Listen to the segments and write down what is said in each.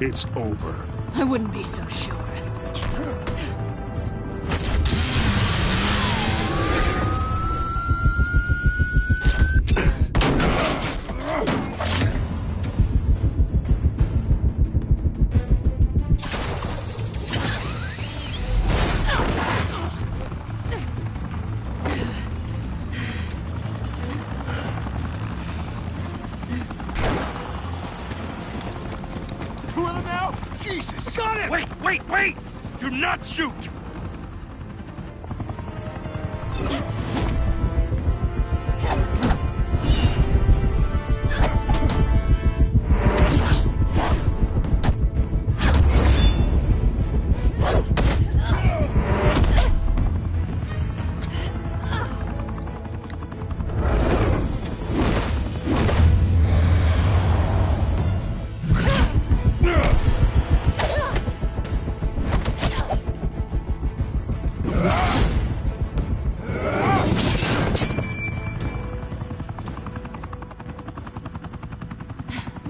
It's over. I wouldn't be so sure. Wait! Do not shoot!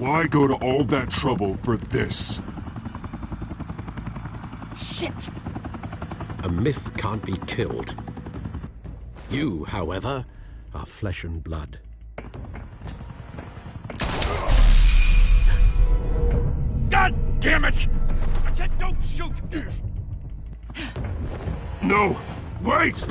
Why go to all that trouble for this? Shit! A myth can't be killed. You, however, are flesh and blood. God damn it! I said don't shoot! No! Wait!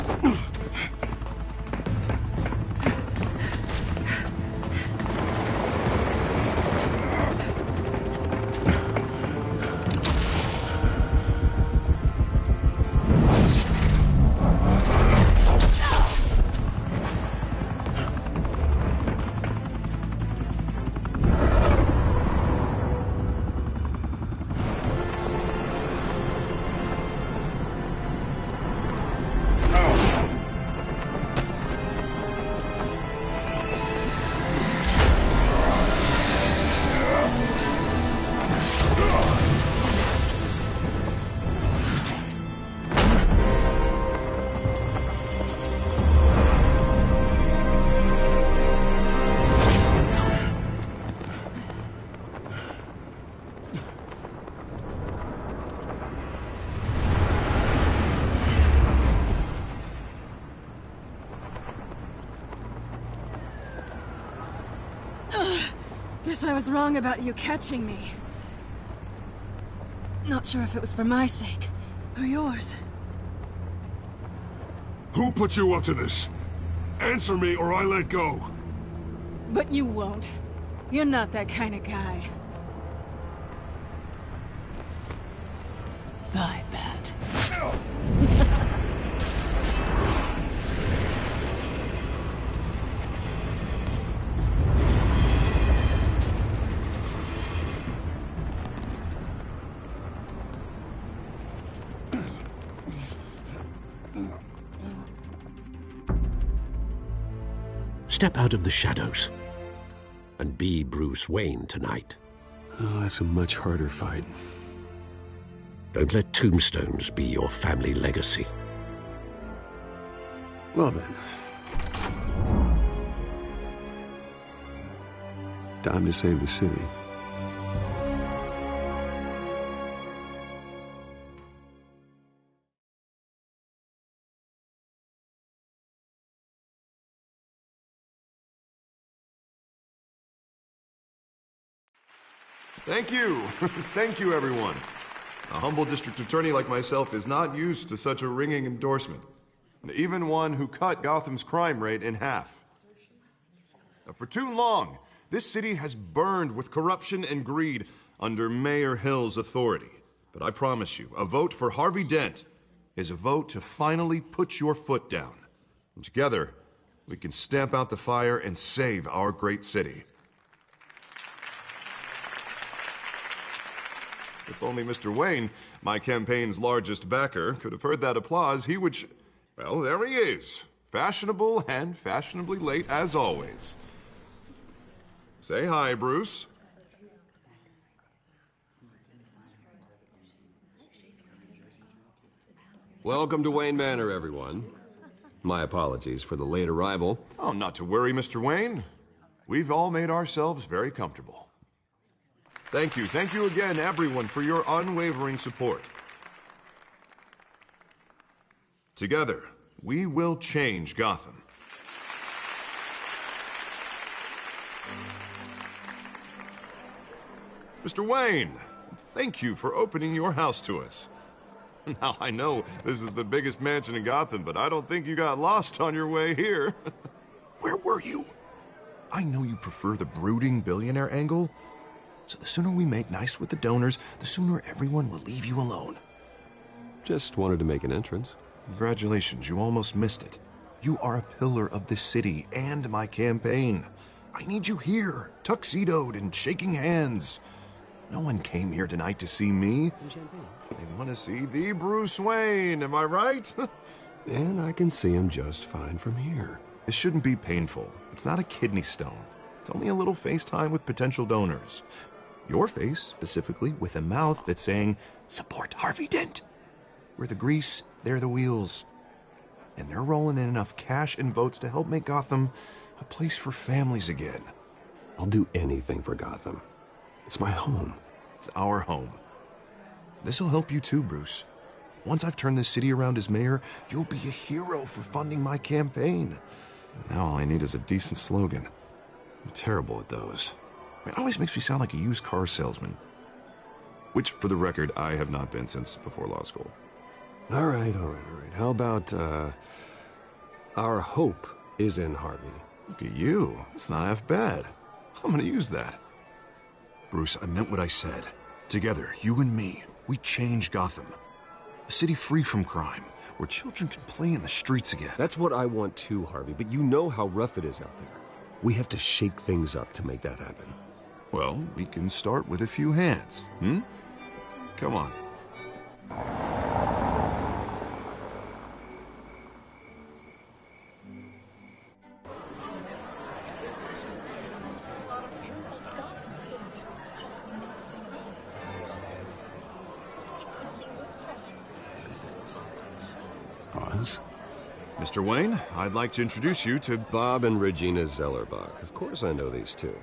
Guess I was wrong about you catching me. Not sure if it was for my sake, or yours. Who put you up to this? Answer me or I let go. But you won't. You're not that kind of guy. Bye, Bat. Step out of the shadows and be Bruce Wayne tonight. Oh, that's a much harder fight. Don't let tombstones be your family legacy. Well then. Time to save the city. Thank you. Thank you, everyone. A humble district attorney like myself is not used to such a ringing endorsement. Even one who cut Gotham's crime rate in half. For too long, this city has burned with corruption and greed under Mayor Hill's authority. But I promise you, a vote for Harvey Dent is a vote to finally put your foot down. And together, we can stamp out the fire and save our great city. If only Mr. Wayne, my campaign's largest backer, could have heard that applause, he would well, there he is. Fashionable and fashionably late as always. Say hi, Bruce. Welcome to Wayne Manor, everyone. My apologies for the late arrival. Oh, not to worry, Mr. Wayne. We've all made ourselves very comfortable. Thank you. Thank you again, everyone, for your unwavering support. Together, we will change Gotham. Mr. Wayne, thank you for opening your house to us. Now, I know this is the biggest mansion in Gotham, but I don't think you got lost on your way here. Where were you? I know you prefer the brooding billionaire angle, so the sooner we make nice with the donors, the sooner everyone will leave you alone. Just wanted to make an entrance. Congratulations, you almost missed it. You are a pillar of this city and my campaign. I need you here, tuxedoed and shaking hands. No one came here tonight to see me. Some champagne. They want to see the Bruce Wayne, am I right? And I can see him just fine from here. This shouldn't be painful. It's not a kidney stone. It's only a little FaceTime with potential donors. Your face, specifically, with a mouth that's saying, support Harvey Dent. We're the grease, they're the wheels. And they're rolling in enough cash and votes to help make Gotham a place for families again. I'll do anything for Gotham. It's my home. It's our home. This'll help you too, Bruce. Once I've turned this city around as mayor, you'll be a hero for funding my campaign. Now all I need is a decent slogan. I'm terrible at those. It always makes me sound like a used car salesman. Which, for the record, I have not been since before law school. All right. How about, our hope is in Harvey? Look at you. It's not half bad. I'm gonna use that. Bruce, I meant what I said. Together, you and me, we change Gotham. A city free from crime, where children can play in the streets again. That's what I want too, Harvey, but you know how rough it is out there. We have to shake things up to make that happen. Well, we can start with a few hands, Come on. Oz? Mr. Wayne, I'd like to introduce you to Bob and Regina Zellerbach. Of course I know these two.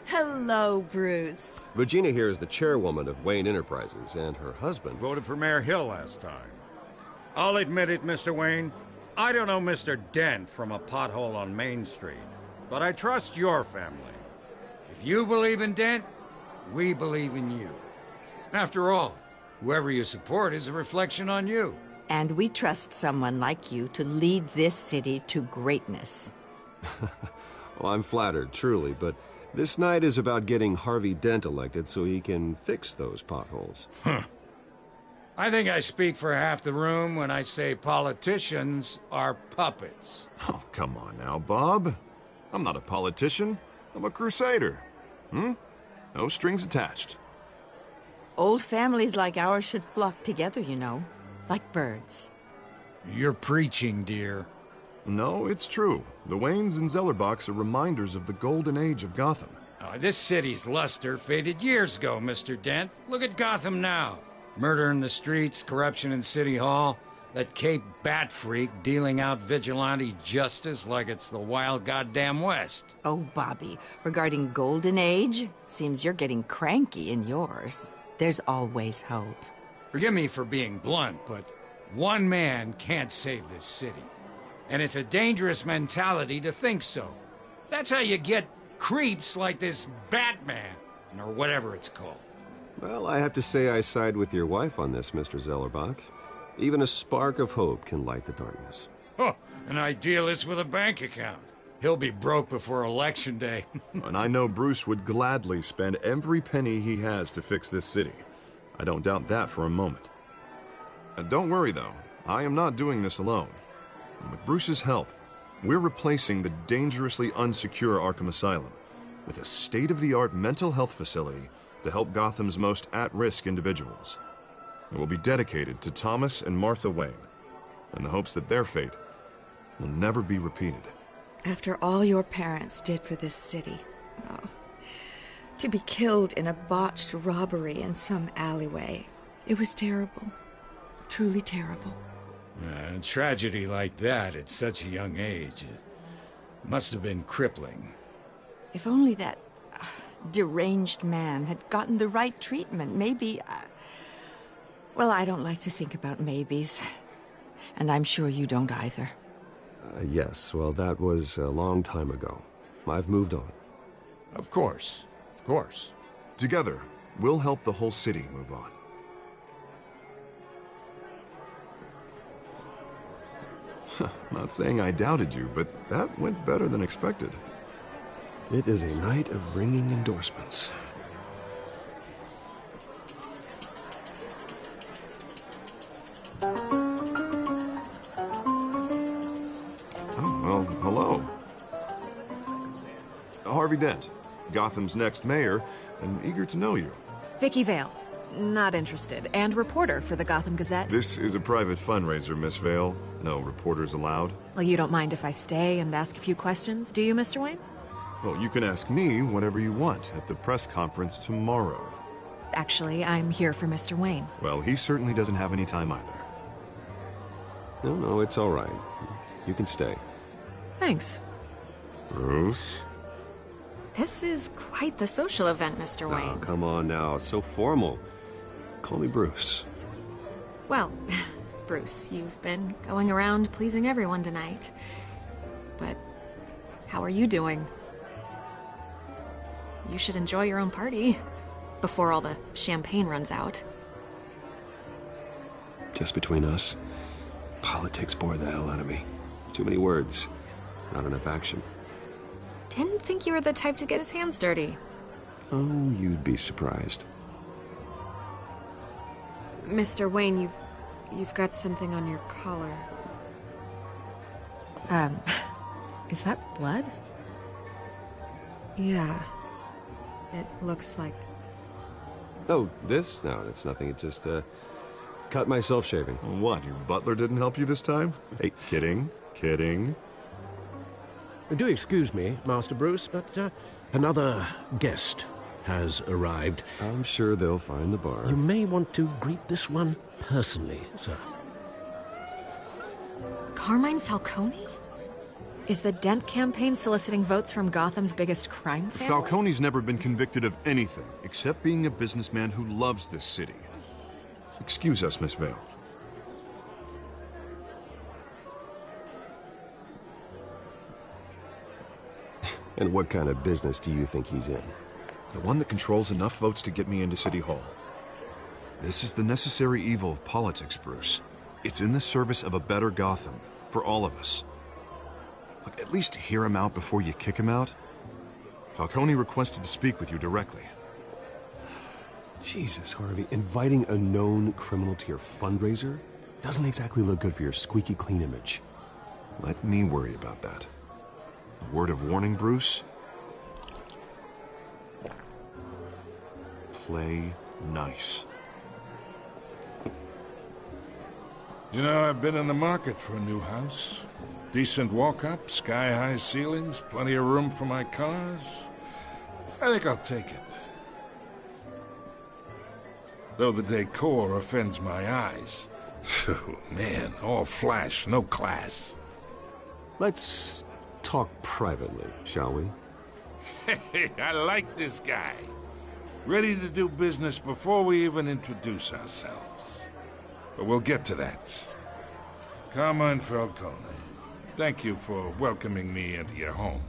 Hello, Bruce. Regina here is the chairwoman of Wayne Enterprises, and her husband... Voted for Mayor Hill last time. I'll admit it, Mr. Wayne. I don't know Mr. Dent from a pothole on Main Street, but I trust your family. If you believe in Dent, we believe in you. After all, whoever you support is a reflection on you. And we trust someone like you to lead this city to greatness. Well, I'm flattered, truly, but this night is about getting Harvey Dent elected so he can fix those potholes. I think I speak for half the room when I say politicians are puppets. Oh, come on now, Bob. I'm not a politician. I'm a crusader. No strings attached. Old families like ours should flock together, you know, like birds. You're preaching, dear. No, it's true. The Waynes and Zellerbachs are reminders of the golden age of Gotham. This city's luster faded years ago, Mr. Dent. Look at Gotham now. Murder in the streets, corruption in City Hall, that Cape Bat freak dealing out vigilante justice like it's the wild goddamn West. Oh, Bobby, regarding Golden Age, seems you're getting cranky in yours. There's always hope. Forgive me for being blunt, but one man can't save this city. And it's a dangerous mentality to think so. That's how you get creeps like this Batman, or whatever it's called. Well, I have to say I side with your wife on this, Mr. Zellerbach. Even a spark of hope can light the darkness. Oh, an idealist with a bank account. He'll be broke before Election Day. And I know Bruce would gladly spend every penny he has to fix this city. I don't doubt that for a moment. Don't worry, though. I am not doing this alone. And with Bruce's help, we're replacing the dangerously unsecure Arkham Asylum with a state-of-the-art mental health facility to help Gotham's most at-risk individuals. It will be dedicated to Thomas and Martha Wayne, in the hopes that their fate will never be repeated. After all your parents did for this city, to be killed in a botched robbery in some alleyway, it was terrible. Truly terrible. A tragedy like that at such a young age, it must have been crippling. If only that deranged man had gotten the right treatment, maybe... Well, I don't like to think about maybes. And I'm sure you don't either. Yes, well, that was a long time ago. I've moved on. Of course. Of course. Together, we'll help the whole city move on. Not saying I doubted you, but that went better than expected. It is a night of ringing endorsements. Oh, well, hello. Harvey Dent, Gotham's next mayor, and eager to know you. Vicky Vale. Not interested. And reporter for the Gotham Gazette. This is a private fundraiser, Miss Vale. No reporters allowed. Well, you don't mind if I stay and ask a few questions, do you, Mr. Wayne? Well, you can ask me whatever you want at the press conference tomorrow. Actually, I'm here for Mr. Wayne. Well, he certainly doesn't have any time either. No, it's all right. You can stay. Thanks. Bruce? This is quite the social event, Mr. Wayne. Oh, come on now. It's so formal. Call me Bruce. Well, Bruce, you've been going around pleasing everyone tonight. But how are you doing? You should enjoy your own party before all the champagne runs out. Just between us, politics bore the hell out of me. Too many words, not enough action. Didn't think you were the type to get his hands dirty. Oh, you'd be surprised. Mr. Wayne, you've got something on your collar. Is that blood? Yeah. It looks like... Oh, this? No, it's nothing. It just, cut myself shaving. What, your butler didn't help you this time? Hey, kidding. Do excuse me, Master Bruce, but another guest has arrived. I'm sure they'll find the bar. You may want to greet this one personally, sir. Carmine Falcone? Is the Dent campaign soliciting votes from Gotham's biggest crime family? Falcone's never been convicted of anything except being a businessman who loves this city. Excuse us, Miss Vale. And what kind of business do you think he's in? The one that controls enough votes to get me into City Hall. This is the necessary evil of politics, Bruce. It's in the service of a better Gotham, for all of us. Look, at least hear him out before you kick him out. Falcone requested to speak with you directly. Jesus, Harvey, inviting a known criminal to your fundraiser doesn't exactly look good for your squeaky clean image. Let me worry about that. A word of warning, Bruce? Play nice. You know, I've been in the market for a new house. Decent walk-up, sky-high ceilings, plenty of room for my cars. I think I'll take it. Though the decor offends my eyes. Oh, man, all flash, no class. Let's talk privately, shall we? Hey, I like this guy. Ready to do business before we even introduce ourselves. But we'll get to that. Carmine Falcone, thank you for welcoming me into your home.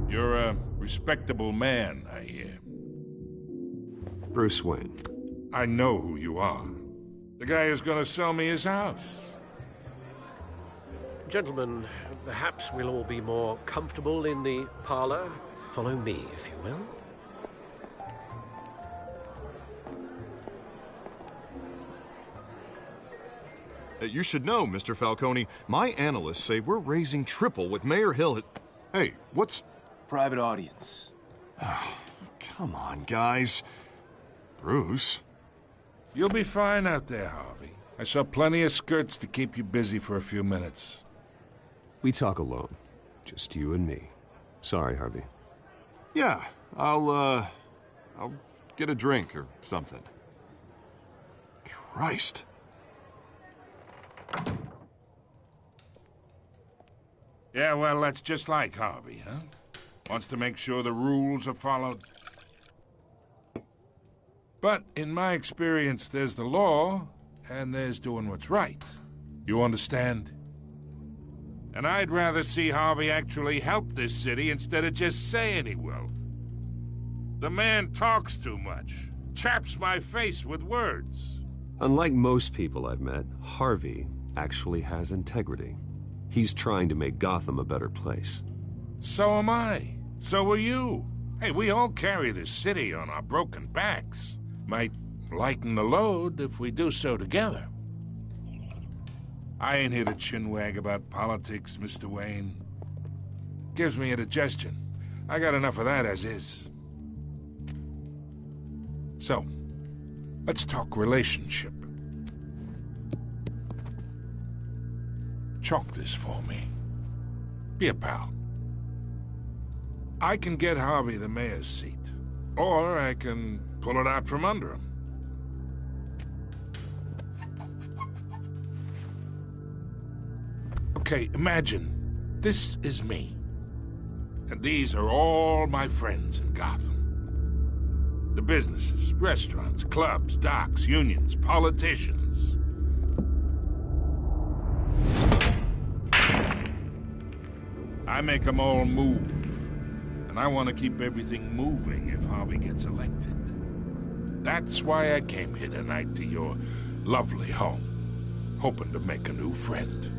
You're a respectable man, I hear. Bruce Wayne. I know who you are. The guy who's gonna sell me his house. Gentlemen, perhaps we'll all be more comfortable in the parlor. Follow me, if you will. You should know, Mr. Falcone, my analysts say we're raising triple what Mayor Hill has... Hey, what's... Private audience. Oh, come on, guys. Bruce? You'll be fine out there, Harvey. I saw plenty of skirts to keep you busy for a few minutes. We talk alone. Just you and me. Sorry, Harvey. Yeah, I'll get a drink or something. Christ. Yeah, well, that's just like Harvey, huh? Wants to make sure the rules are followed. But in my experience, there's the law, and there's doing what's right. You understand? And I'd rather see Harvey actually help this city instead of just saying he will. The man talks too much, chaps my face with words. Unlike most people I've met, Harvey actually has integrity. He's trying to make Gotham a better place. So am I. So are you. Hey, we all carry this city on our broken backs. Might lighten the load if we do so together. I ain't here to chinwag about politics, Mr. Wayne. Gives me indigestion. I got enough of that as is. So, let's talk relationship. Chalk this for me. Be a pal. I can get Harvey the mayor's seat, or I can pull it out from under him. Okay, imagine this is me, and these are all my friends in Gotham. The businesses, restaurants, clubs, docks, unions, politicians. I make them all move. And I want to keep everything moving if Harvey gets elected. That's why I came here tonight to your lovely home, hoping to make a new friend.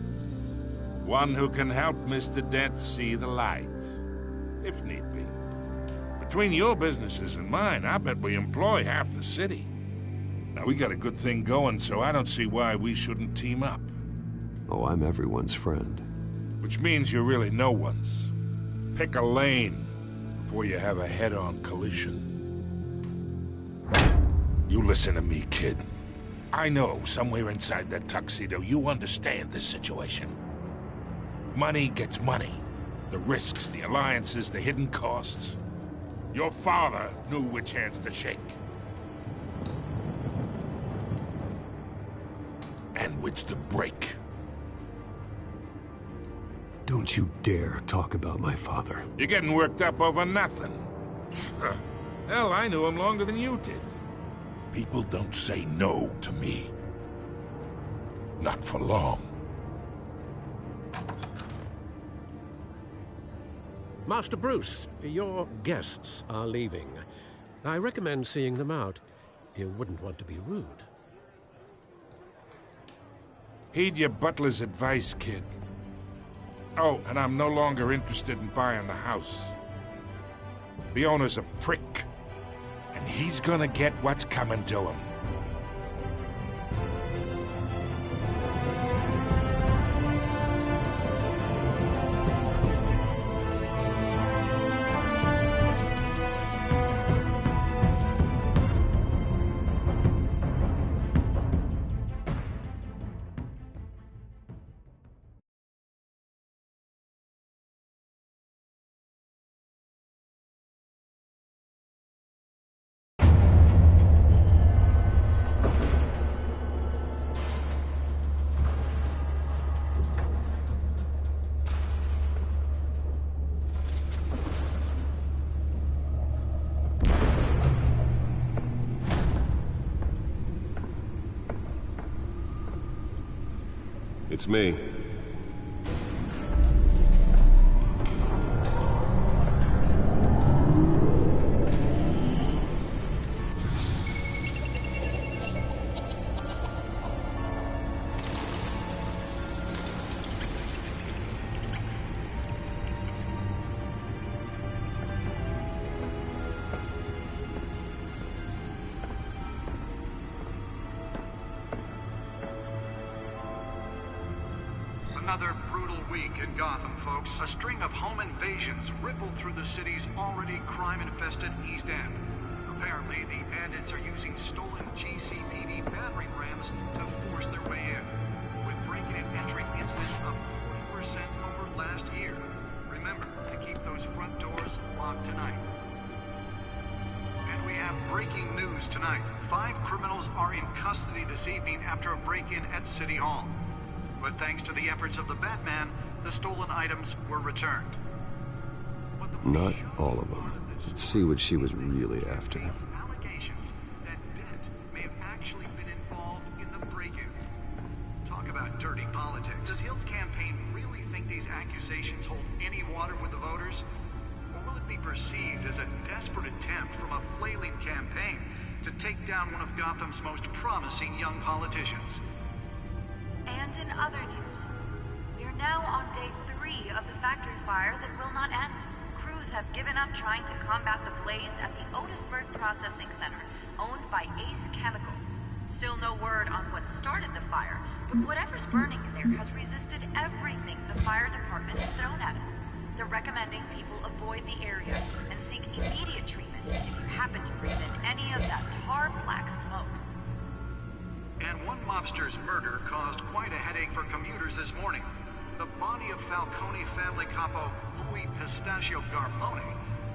One who can help Mr. Dent see the light, if need be. Between your businesses and mine, I bet we employ half the city. Now, we got a good thing going, so I don't see why we shouldn't team up. Oh, I'm everyone's friend. Which means you're really no one's. Pick a lane before you have a head-on collision. You listen to me, kid. I know somewhere inside that tuxedo you understand this situation. Money gets money. The risks, the alliances, the hidden costs. Your father knew which hands to shake. And which to break. Don't you dare talk about my father. You're getting worked up over nothing. Hell, I knew him longer than you did. People don't say no to me. Not for long. Master Bruce, your guests are leaving. I recommend seeing them out. You wouldn't want to be rude. Heed your butler's advice, kid. Oh, and I'm no longer interested in buying the house. The owner's a prick, and he's gonna get what's coming to him. It's me. Another brutal week in Gotham, folks. A string of home invasions rippled through the city's already crime-infested East End. Apparently, the bandits are using stolen GCPD battering rams to force their way in, with breaking and entering incidents up 40% over last year. Remember to keep those front doors locked tonight. And we have breaking news tonight. 5 criminals are in custody this evening after a break-in at City Hall. But thanks to the efforts of the Batman, the stolen items were returned. Not all of them. Let's see what she was really after. Allegations that Dent may have actually been involved in the break-in. Talk about dirty politics. Does Hill's campaign really think these accusations hold any water with the voters? Or will it be perceived as a desperate attempt from a flailing campaign to take down one of Gotham's most promising young politicians? And in other news, we are now on day 3 of the factory fire that will not end. Crews have given up trying to combat the blaze at the Otisburg Processing Center, owned by Ace Chemical. Still no word on what started the fire, but whatever's burning in there has resisted everything the fire department has thrown at it. They're recommending people avoid the area and seek immediate treatment if you happen to breathe in any of that tar-black smoke. And one mobster's murder caused quite a headache for commuters this morning. The body of Falcone family capo Louis Pistachio Garmone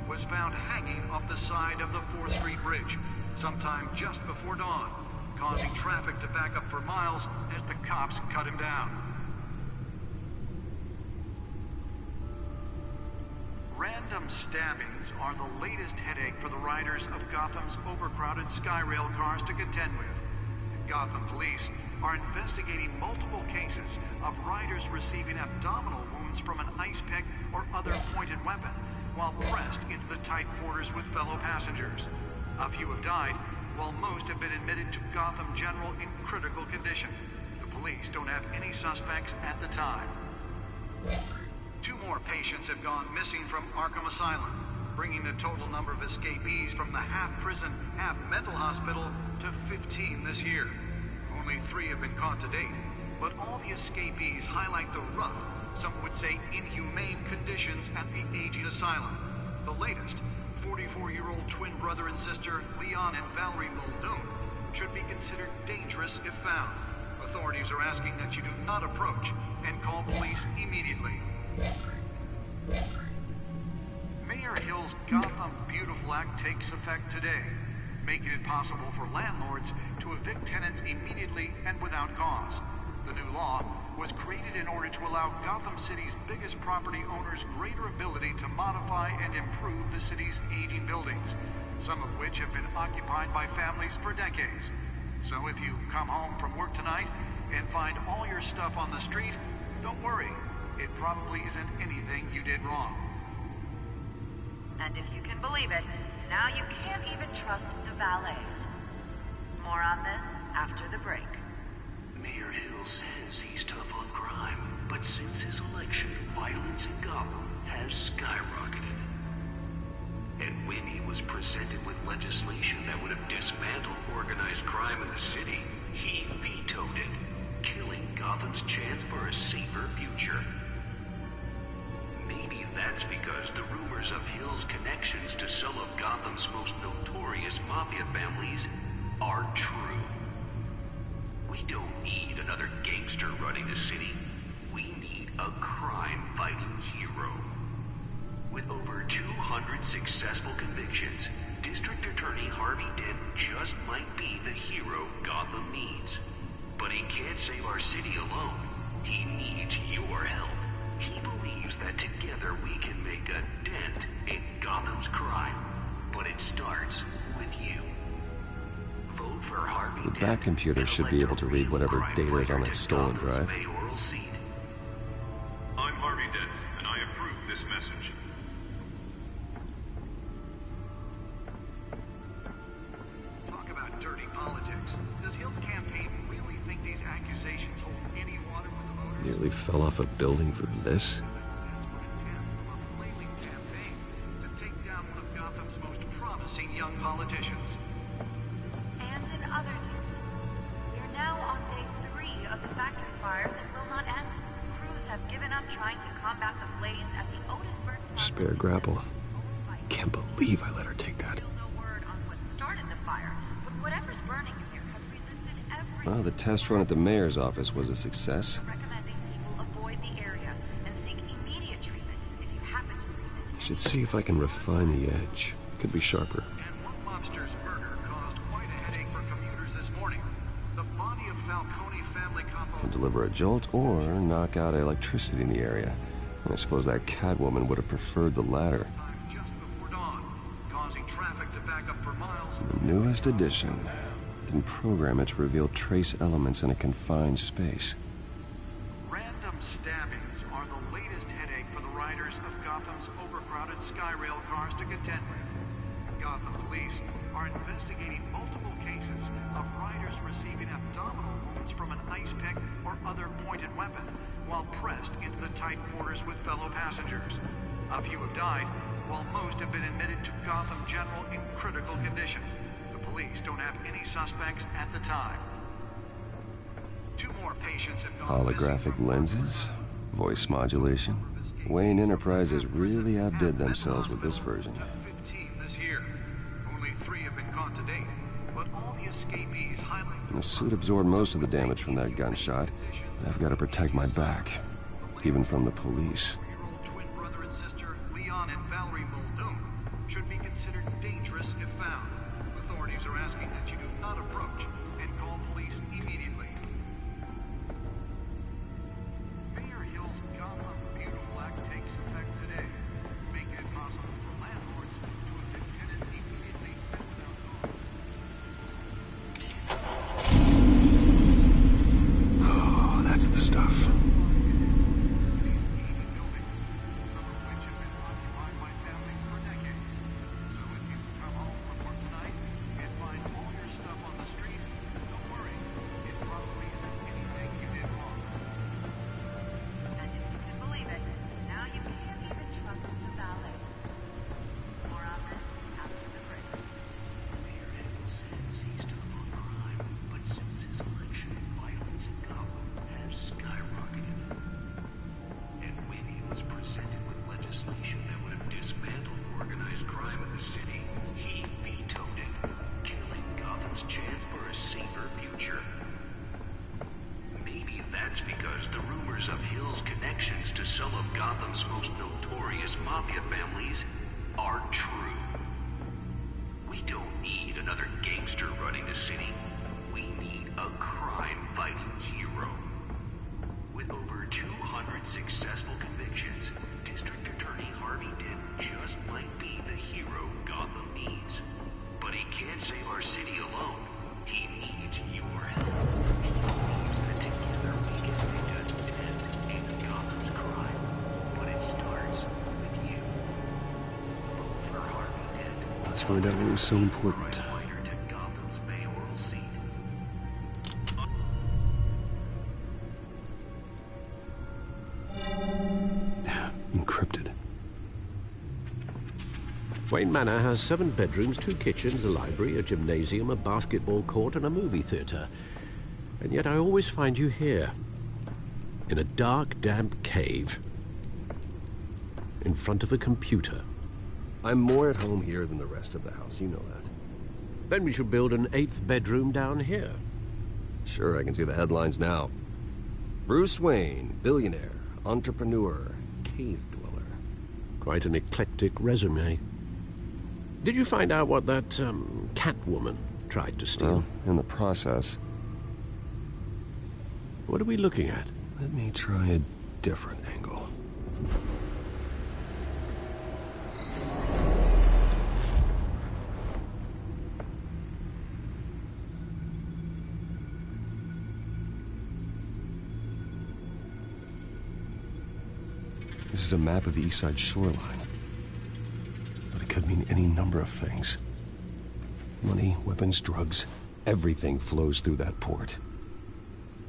was found hanging off the side of the 4th Street Bridge sometime just before dawn, causing traffic to back up for miles as the cops cut him down. Random stabbings are the latest headache for the riders of Gotham's overcrowded Skyrail cars to contend with. Gotham police are investigating multiple cases of riders receiving abdominal wounds from an ice pick or other pointed weapon while pressed into the tight quarters with fellow passengers. A few have died, while most have been admitted to Gotham General in critical condition. The police don't have any suspects at the time. 2 more patients have gone missing from Arkham Asylum, bringing the total number of escapees from the half-prison, half-mental hospital to 15 this year. Only 3 have been caught to date, but all the escapees highlight the rough, some would say inhumane conditions at the aging asylum. The latest, 44-year-old twin brother and sister Leon and Valerie Muldoon, should be considered dangerous if found. Authorities are asking that you do not approach and call police immediately. Mayor Hill's Gotham Beautiful Act takes effect today, making it possible for landlords to evict tenants immediately and without cause. The new law was created in order to allow Gotham City's biggest property owners greater ability to modify and improve the city's aging buildings, some of which have been occupied by families for decades. So if you come home from work tonight and find all your stuff on the street, don't worry. It probably isn't anything you did wrong. And if you can believe it, now you can't even trust the valets. More on this after the break. Mayor Hill says he's tough on crime, but since his election, violence in Gotham has skyrocketed. And when he was presented with legislation that would have dismantled organized crime in the city, he vetoed it, killing Gotham's chance for a safer future. Maybe that's because the rumors of Hill's connections to some of Gotham's most notorious mafia families are true. We don't need another gangster running the city. We need a crime-fighting hero. With over 200 successful convictions, District Attorney Harvey Dent just might be the hero Gotham needs. But he can't save our city alone. He needs your help. He believes that together we can make a dent in Gotham's crime. But it starts with you. Vote for Harvey Dent. The back computer should be able to read whatever data is on that stolen drive. Mayoral seat. I'm Harvey Dent, and I approve this message. Talk about dirty politics. Does Hill's campaign really think these accusations hold any water with the voters? Nearly fell off a building for this. To take down one of Gotham's most promising young politicians. And in other news, we are now on day 3 of the factory fire that will not end. Crews have given up trying to combat the blaze at the Otisburg. Spare grapple. Can't believe I let her take that. Still no word on what started the fire, but whatever's burning in there has resisted every. Well, the test run at the mayor's office was a success. Recommending people avoid the area and seek immediate treatment if you happen to breathe in. I should see if I can refine the edge. Could be sharper. And one mobster's murder caused quite a headache for commuters this morning. The body of Falcone family Can deliver a jolt or knock out electricity in the area. And I suppose that Catwoman would have preferred the latter. The newest edition can program it to reveal trace elements in a confined space. Random stabbings are the latest headache for the riders of Gotham's overcrowded Skyrail cars to contend with. Gotham police are investigating multiple cases of riders receiving abdominal wounds from an ice pick or other pointed weapon while pressed into the tight quarters with fellow passengers. A few have died, while most have been admitted to Gotham General in critical condition. The police don't have any suspects at the time. 2 more patients have gone Holographic lenses? Voice modulation? Wayne Enterprises really outdid themselves with this version. 15 this year. Only 3 have been caught to date, but all the escapees highlight... The suit absorbed most of the damage from that gunshot, and I've got to protect my back, even from the police. Twin brother and sister, Leon and Valerie Muldoon, should be considered dangerous if found. Authorities are asking that you do not approach and call police immediately. Mayor Hill's Gotham Beautiful Act takes effect today, making it possible for landlords to evict tenants immediately and without cause. Oh, that's the stuff. Of Hill's connections to some of Gotham's most notorious mafia families are true. We don't need another gangster running the city. We need a crime-fighting hero. With over 200 successful convictions, District Attorney Harvey Dent just might be the hero Gotham needs. But he can't save our city alone. He needs your help. He needs the together we can make a dent in Gotham's crime. But it starts with you. Vote for Harvey Dent. Let's find out what was so important. Fighter to Gotham's mayoral seat. Encrypted. Wayne Manor has 7 bedrooms, 2 kitchens, a library, a gymnasium, a basketball court, and a movie theater. And yet I always find you here, in a dark, damp cave, in front of a computer. I'm more at home here than the rest of the house, you know that. Then we should build an 8th bedroom down here. Sure, I can see the headlines now. Bruce Wayne, billionaire, entrepreneur, cave dweller. Quite an eclectic resume. Did you find out what that, Catwoman tried to steal? Well, in the process. What are we looking at? Let me try a different angle. This is a map of the East Side shoreline. But it could mean any number of things. Money, weapons, drugs, everything flows through that port.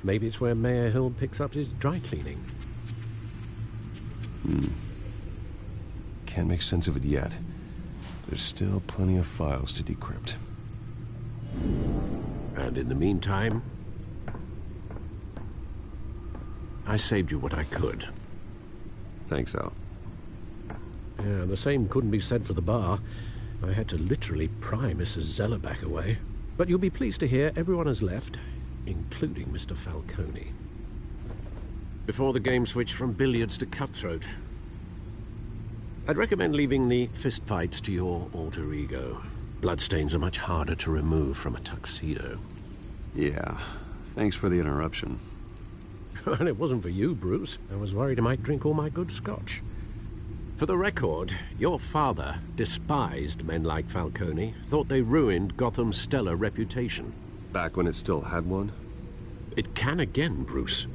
Maybe it's where Mayor Hill picks up his dry cleaning. Can't make sense of it yet. There's still plenty of files to decrypt. And in the meantime, I saved you what I could. Thanks, Al. Yeah, the same couldn't be said for the bar. I had to literally pry Mrs. Zellerback away. But you'll be pleased to hear everyone has left, including Mr. Falcone. Before the game switched from billiards to cutthroat. I'd recommend leaving the fistfights to your alter ego. Bloodstains are much harder to remove from a tuxedo. Yeah, thanks for the interruption. And it wasn't for you, Bruce. I was worried I might drink all my good scotch. For the record, your father despised men like Falcone, thought they ruined Gotham's stellar reputation. Back when it still had one? It can again, Bruce.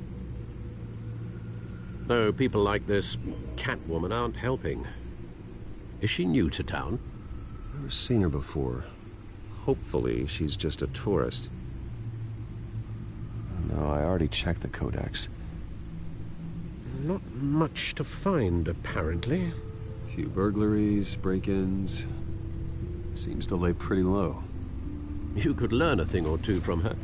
Though people like this Catwoman aren't helping. Is she new to town? Never seen her before. Hopefully, she's just a tourist. No, I already checked the codex. Not much to find, apparently. Few burglaries, break-ins. Seems to lay pretty low. You could learn a thing or two from her.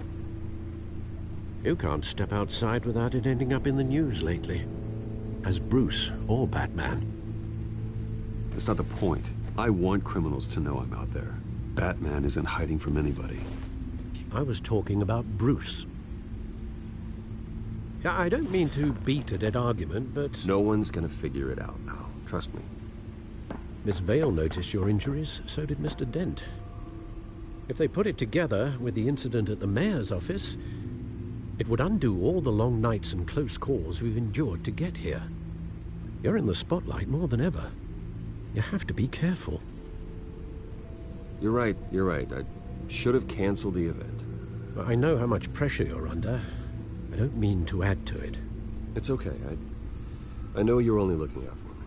You can't step outside without it ending up in the news lately. As Bruce or Batman. That's not the point. I want criminals to know I'm out there. Batman isn't hiding from anybody. I was talking about Bruce. Yeah, I don't mean to beat a dead argument, but... No one's gonna figure it out now. Trust me. Miss Vale noticed your injuries, so did Mr. Dent. If they put it together with the incident at the mayor's office, it would undo all the long nights and close calls we've endured to get here. You're in the spotlight more than ever. You have to be careful. You're right. I should have canceled the event. I know how much pressure you're under. I don't mean to add to it. It's okay. I know you're only looking out for me.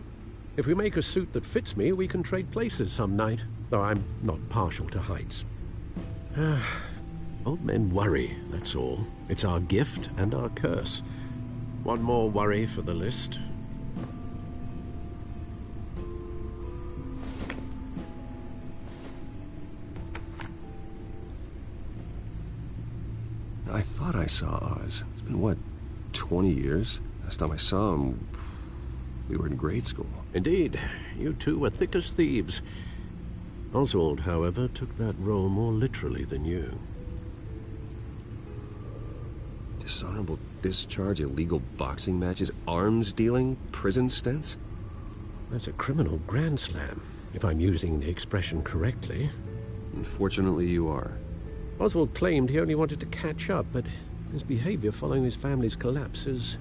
If we make a suit that fits me, we can trade places some night. Though I'm not partial to heights. Old men worry, that's all. It's our gift and our curse. One more worry for the list. I thought I saw Oz. It's been, what, 20 years? Last time I saw him, we were in grade school. Indeed. You two were thick as thieves. Oswald, however, took that role more literally than you. Dishonorable discharge, illegal boxing matches, arms dealing, prison stints? That's a criminal grand slam, if I'm using the expression correctly. Unfortunately, you are. Oswald claimed he only wanted to catch up, but his behavior following his family's collapse is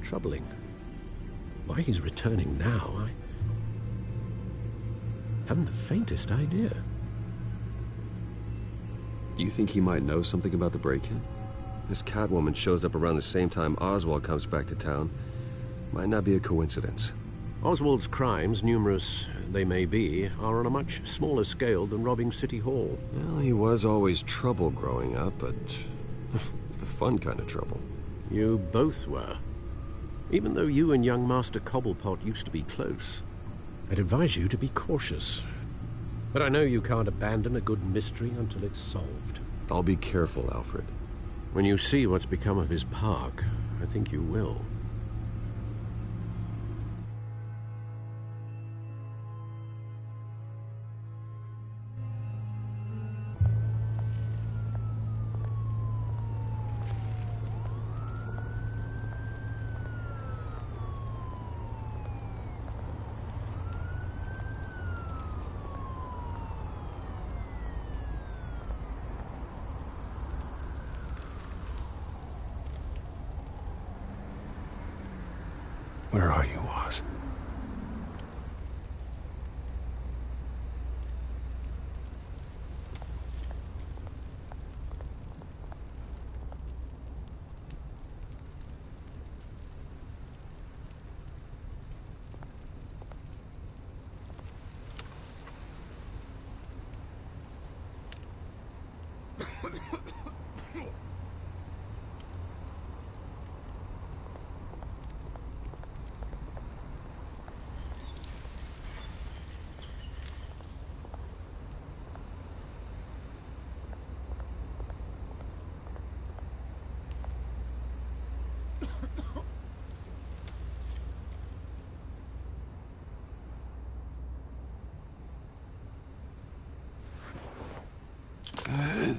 troubling. Why he's returning now, I haven't the faintest idea. Do you think he might know something about the break-in? This Catwoman shows up around the same time Oswald comes back to town. Might not be a coincidence. Oswald's crimes, numerous they may be, are on a much smaller scale than robbing City Hall. Well, he was always trouble growing up, but it's the fun kind of trouble. You both were. Even though you and young Master Cobblepot used to be close, I'd advise you to be cautious. But I know you can't abandon a good mystery until it's solved. I'll be careful, Alfred. When you see what's become of his park, I think you will. Where are you, Oz?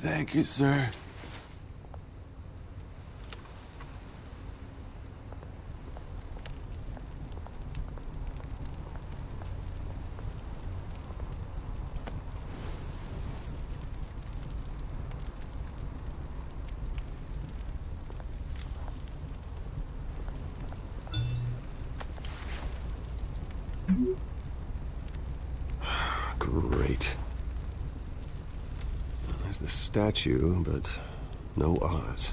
Thank you, sir. Great. There's the statue, but no Oz.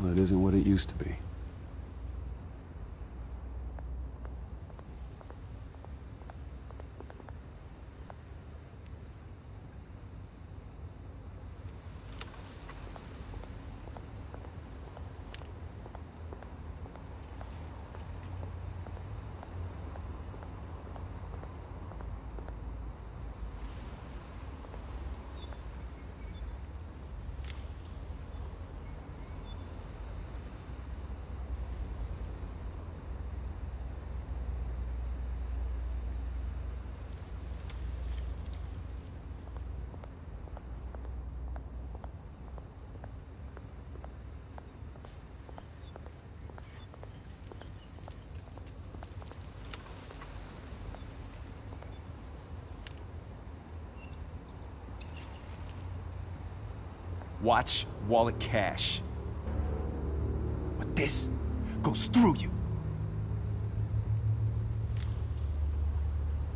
Well, it isn't what it used to be. Watch wallet cash. But this goes through you.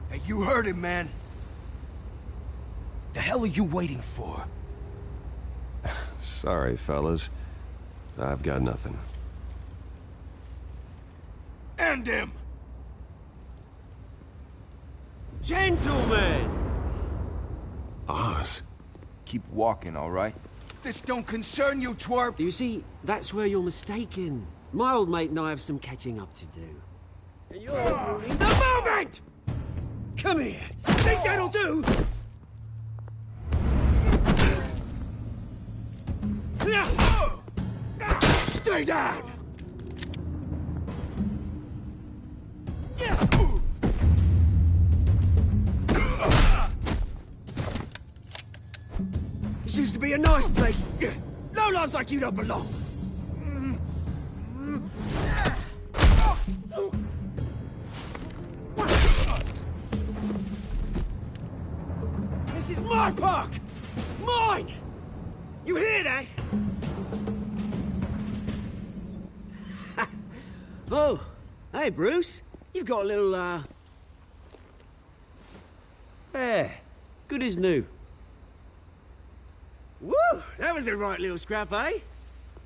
Hey, you heard him, man. The hell are you waiting for? Sorry, fellas. I've got nothing. End him! Gentlemen! Oz. Keep walking, all right? This don't concern you, twerp! You see, that's where you're mistaken. My old mate and I have some catching up to do. And you're ruining the moment! Come here! Think that'll do? Stay down! This used to be a nice place. No lives like you don't belong. This is my park! Mine! You hear that? Oh, hey, Bruce. You've got a little, Yeah, good as new. Woo! That was a right little scrap, eh?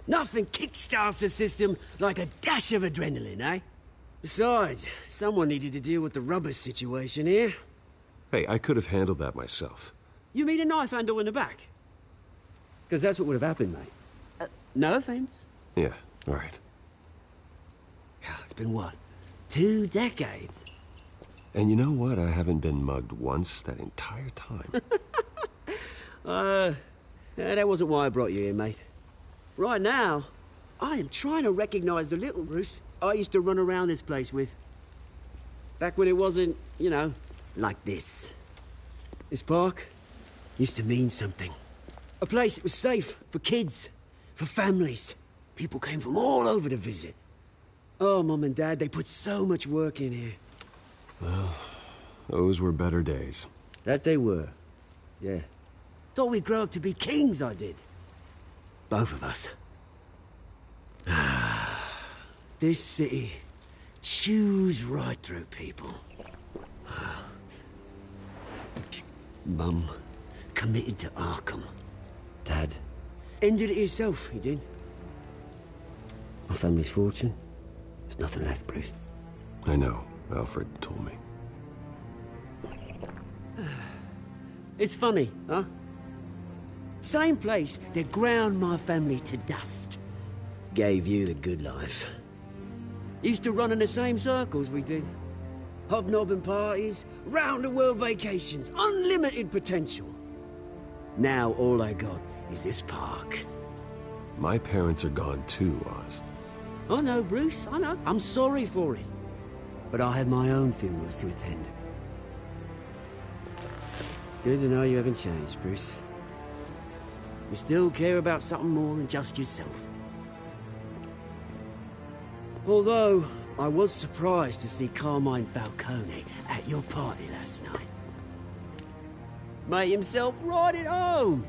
Nothing kickstarts the system like a dash of adrenaline, eh? Besides, someone needed to deal with the rubber situation here. Hey, I could have handled that myself. You mean a knife handle in the back? Because that's what would have happened, mate. No offense. Yeah, all right. It's been, what, 2 decades? And you know what? I haven't been mugged once that entire time. That wasn't why I brought you here, mate. Right now, I am trying to recognize the little Bruce I used to run around this place with. Back when it wasn't, you know, like this. This park used to mean something. A place that was safe for kids, for families. People came from all over to visit. Oh, Mum and Dad, they put so much work in here. Well, those were better days. That they were. Yeah. Thought we'd grow up to be kings, I did. Both of us. This city chews right through people. Mum committed to Arkham. Dad ended it himself, he did. My family's fortune. There's nothing left, Bruce. I know. Alfred told me. It's funny, huh? Same place that ground my family to dust. Gave you the good life. Used to run in the same circles we did. Hobnobbing parties, round-the-world vacations, unlimited potential. Now all I got is this park. My parents are gone too, Oz. I know, Bruce, I know. I'm sorry for it. But I have my own funerals to attend. Good to know you haven't changed, Bruce. You still care about something more than just yourself. Although, I was surprised to see Carmine Falcone at your party last night. Made himself right at home.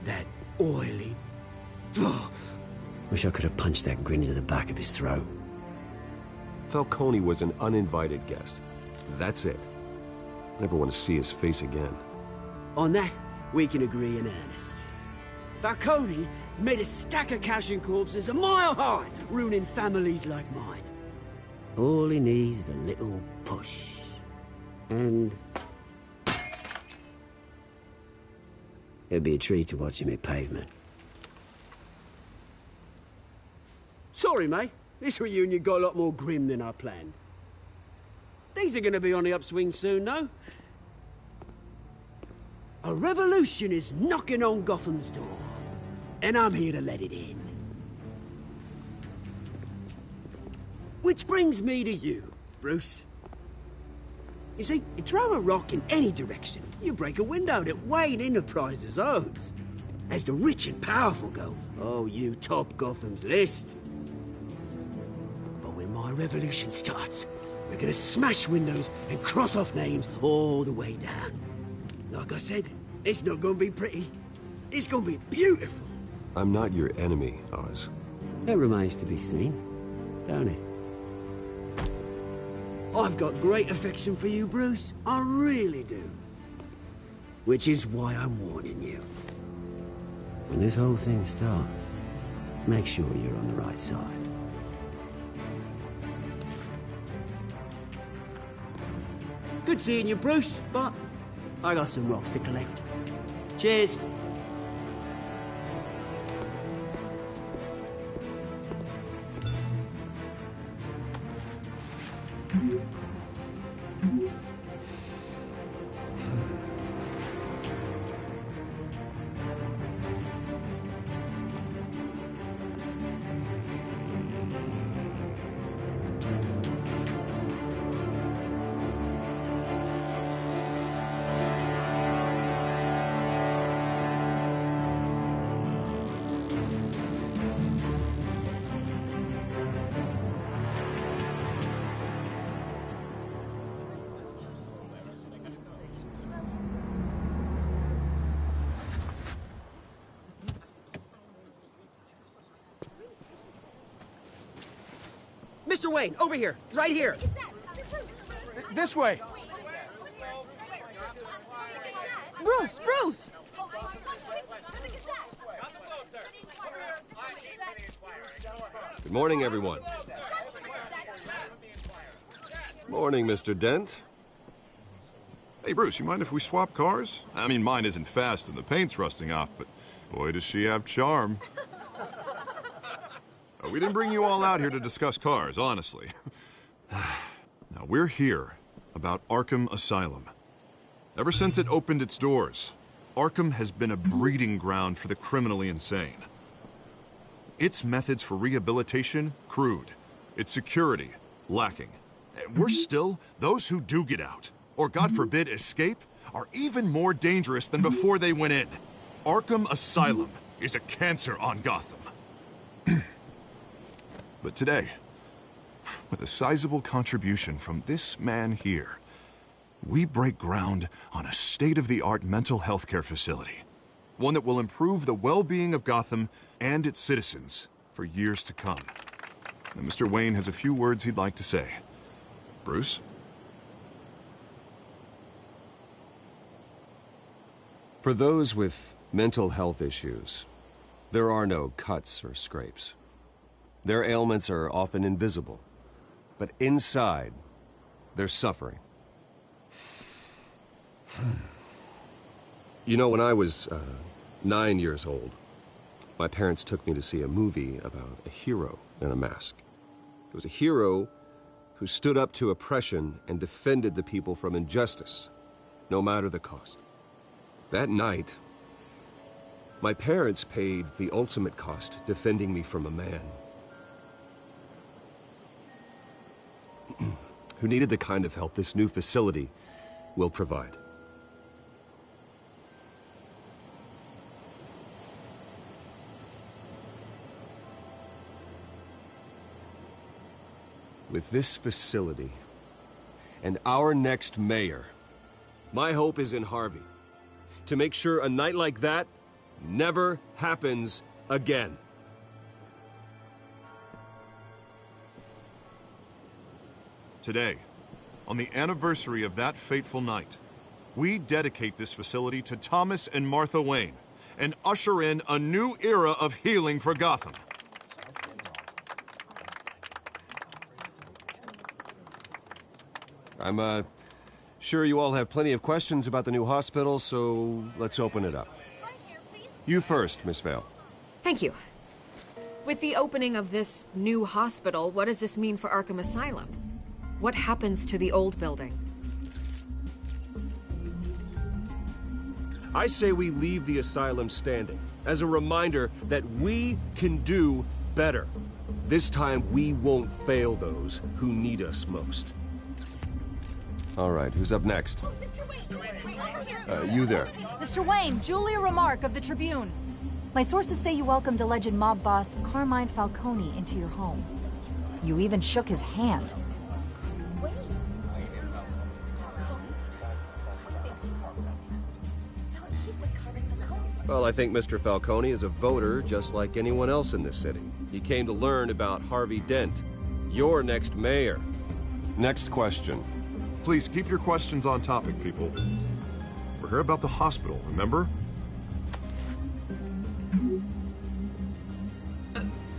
That oily... Wish I could have punched that grin into the back of his throat. Falcone was an uninvited guest. That's it. Never want to see his face again. On that, we can agree in earnest. Falcone made a stack of cash and corpses a mile high, ruining families like mine. All he needs is a little push. And... it'd be a treat to watch him hit pavement. Sorry, mate. This reunion got a lot more grim than I planned. Things are gonna be on the upswing soon, though. A revolution is knocking on Gotham's door, and I'm here to let it in. Which brings me to you, Bruce. You see, you throw a rock in any direction, you break a window that Wayne Enterprises owns. As the rich and powerful go, oh, you top Gotham's list. But when my revolution starts, we're gonna smash windows and cross off names all the way down. Like I said, it's not gonna be pretty. It's gonna be beautiful. I'm not your enemy, Oz. That remains to be seen, don't it? I've got great affection for you, Bruce. I really do. Which is why I'm warning you. When this whole thing starts, make sure you're on the right side. Good seeing you, Bruce, but I got some rocks to collect. Cheers. Mr. Wayne, over here. Right here. This way. Bruce, Bruce! Good morning, everyone. Morning, Mr. Dent. Hey, Bruce, you mind if we swap cars? I mean, mine isn't fast and the paint's rusting off, but boy, does she have charm. We didn't bring you all out here to discuss cars, honestly. Now, we're here about Arkham Asylum. Ever since it opened its doors, Arkham has been a breeding ground for the criminally insane. Its methods for rehabilitation, crude. Its security, lacking. Worse still, those who do get out, or God forbid escape, are even more dangerous than before they went in. Arkham Asylum is a cancer on Gotham. But today, with a sizable contribution from this man here, we break ground on a state-of-the-art mental health care facility. One that will improve the well-being of Gotham and its citizens for years to come. And Mr. Wayne has a few words he'd like to say. Bruce? For those with mental health issues, there are no cuts or scrapes. Their ailments are often invisible, but inside, they're suffering. You know, when I was 9 years old, my parents took me to see a movie about a hero in a mask. It was a hero who stood up to oppression and defended the people from injustice, no matter the cost. That night, my parents paid the ultimate cost defending me from a man who needed the kind of help this new facility will provide. With this facility and our next mayor, my hope is in Harvey. To make sure a night like that never happens again. Today, on the anniversary of that fateful night, we dedicate this facility to Thomas and Martha Wayne and usher in a new era of healing for Gotham. I'm, sure you all have plenty of questions about the new hospital, so let's open it up. You first, Miss Vale. Thank you. With the opening of this new hospital, what does this mean for Arkham Asylum? What happens to the old building? I say we leave the asylum standing, as a reminder that we can do better. This time, we won't fail those who need us most. All right, who's up next? You there. Mr. Wayne, Julia Remark of the Tribune. My sources say you welcomed alleged mob boss Carmine Falcone into your home. You even shook his hand. Well, I think Mr. Falcone is a voter just like anyone else in this city. He came to learn about Harvey Dent, your next mayor. Next question. Please keep your questions on topic, people. We're here about the hospital, remember?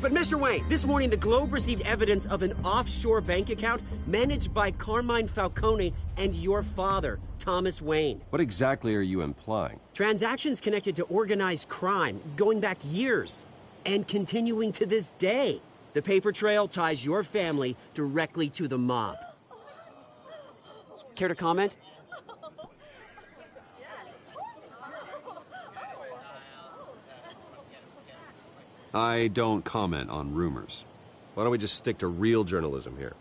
But Mr. Wayne, this morning the Globe received evidence of an offshore bank account managed by Carmine Falcone and your father, Thomas Wayne. What exactly are you implying? Transactions connected to organized crime, going back years, and continuing to this day. The paper trail ties your family directly to the mob. Care to comment? I don't comment on rumors. Why don't we just stick to real journalism here?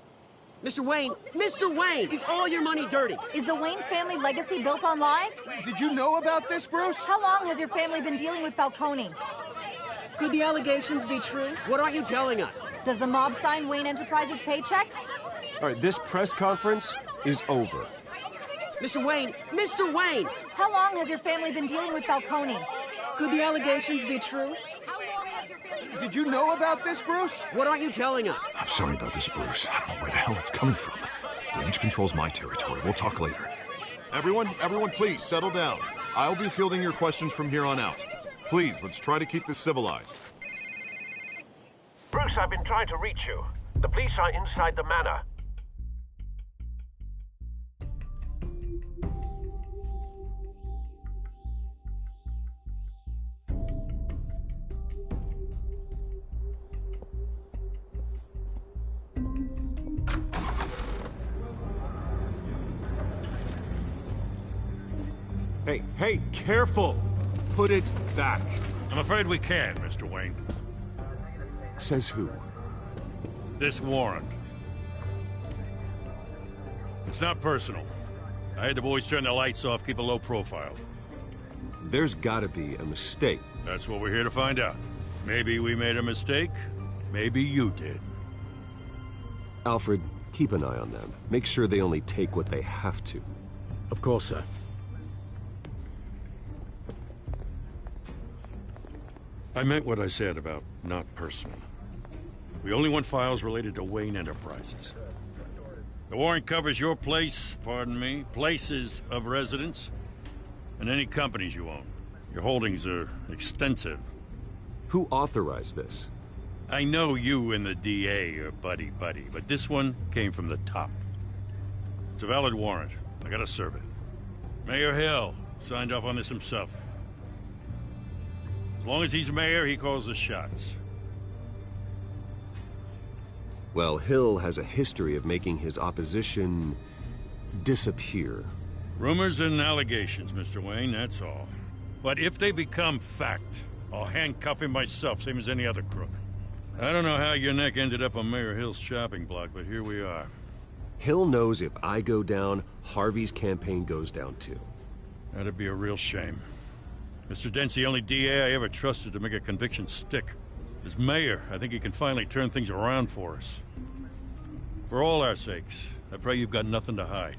Mr. Wayne, is all your money dirty? Is the Wayne family legacy built on lies? Did you know about this, Bruce? How long has your family been dealing with Falcone? Could the allegations be true? What aren't you telling us? Does the mob sign Wayne Enterprises paychecks? All right, this press conference is over. Mr. Wayne! How long has your family been dealing with Falcone? Could the allegations be true? Did you know about this, Bruce? What aren't you telling us? I'm sorry about this, Bruce. I don't know where the hell it's coming from. Damage control's my territory. We'll talk later. Everyone, please, settle down. I'll be fielding your questions from here on out. Please, let's try to keep this civilized. Bruce, I've been trying to reach you. The police are inside the manor. Hey, careful! Put it back. I'm afraid we can, Mr. Wayne. Says who? This warrant. It's not personal. I had the boys turn the lights off, keep a low profile. There's gotta be a mistake. That's what we're here to find out. Maybe we made a mistake. Maybe you did. Alfred, keep an eye on them. Make sure they only take what they have to. Of course, sir. I meant what I said about not personal. We only want files related to Wayne Enterprises. The warrant covers your places of residence, and any companies you own. Your holdings are extensive. Who authorized this? I know you and the DA are buddy-buddy, but this one came from the top. It's a valid warrant. I gotta serve it. Mayor Hill signed off on this himself. As long as he's mayor, he calls the shots. Well, Hill has a history of making his opposition disappear. Rumors and allegations, Mr. Wayne, that's all. But if they become fact, I'll handcuff him myself, same as any other crook. I don't know how your neck ended up on Mayor Hill's shopping block, but here we are. Hill knows if I go down, Harvey's campaign goes down too. That'd be a real shame. Mr. Dent's the only DA I ever trusted to make a conviction stick. As mayor, I think he can finally turn things around for us. For all our sakes, I pray you've got nothing to hide.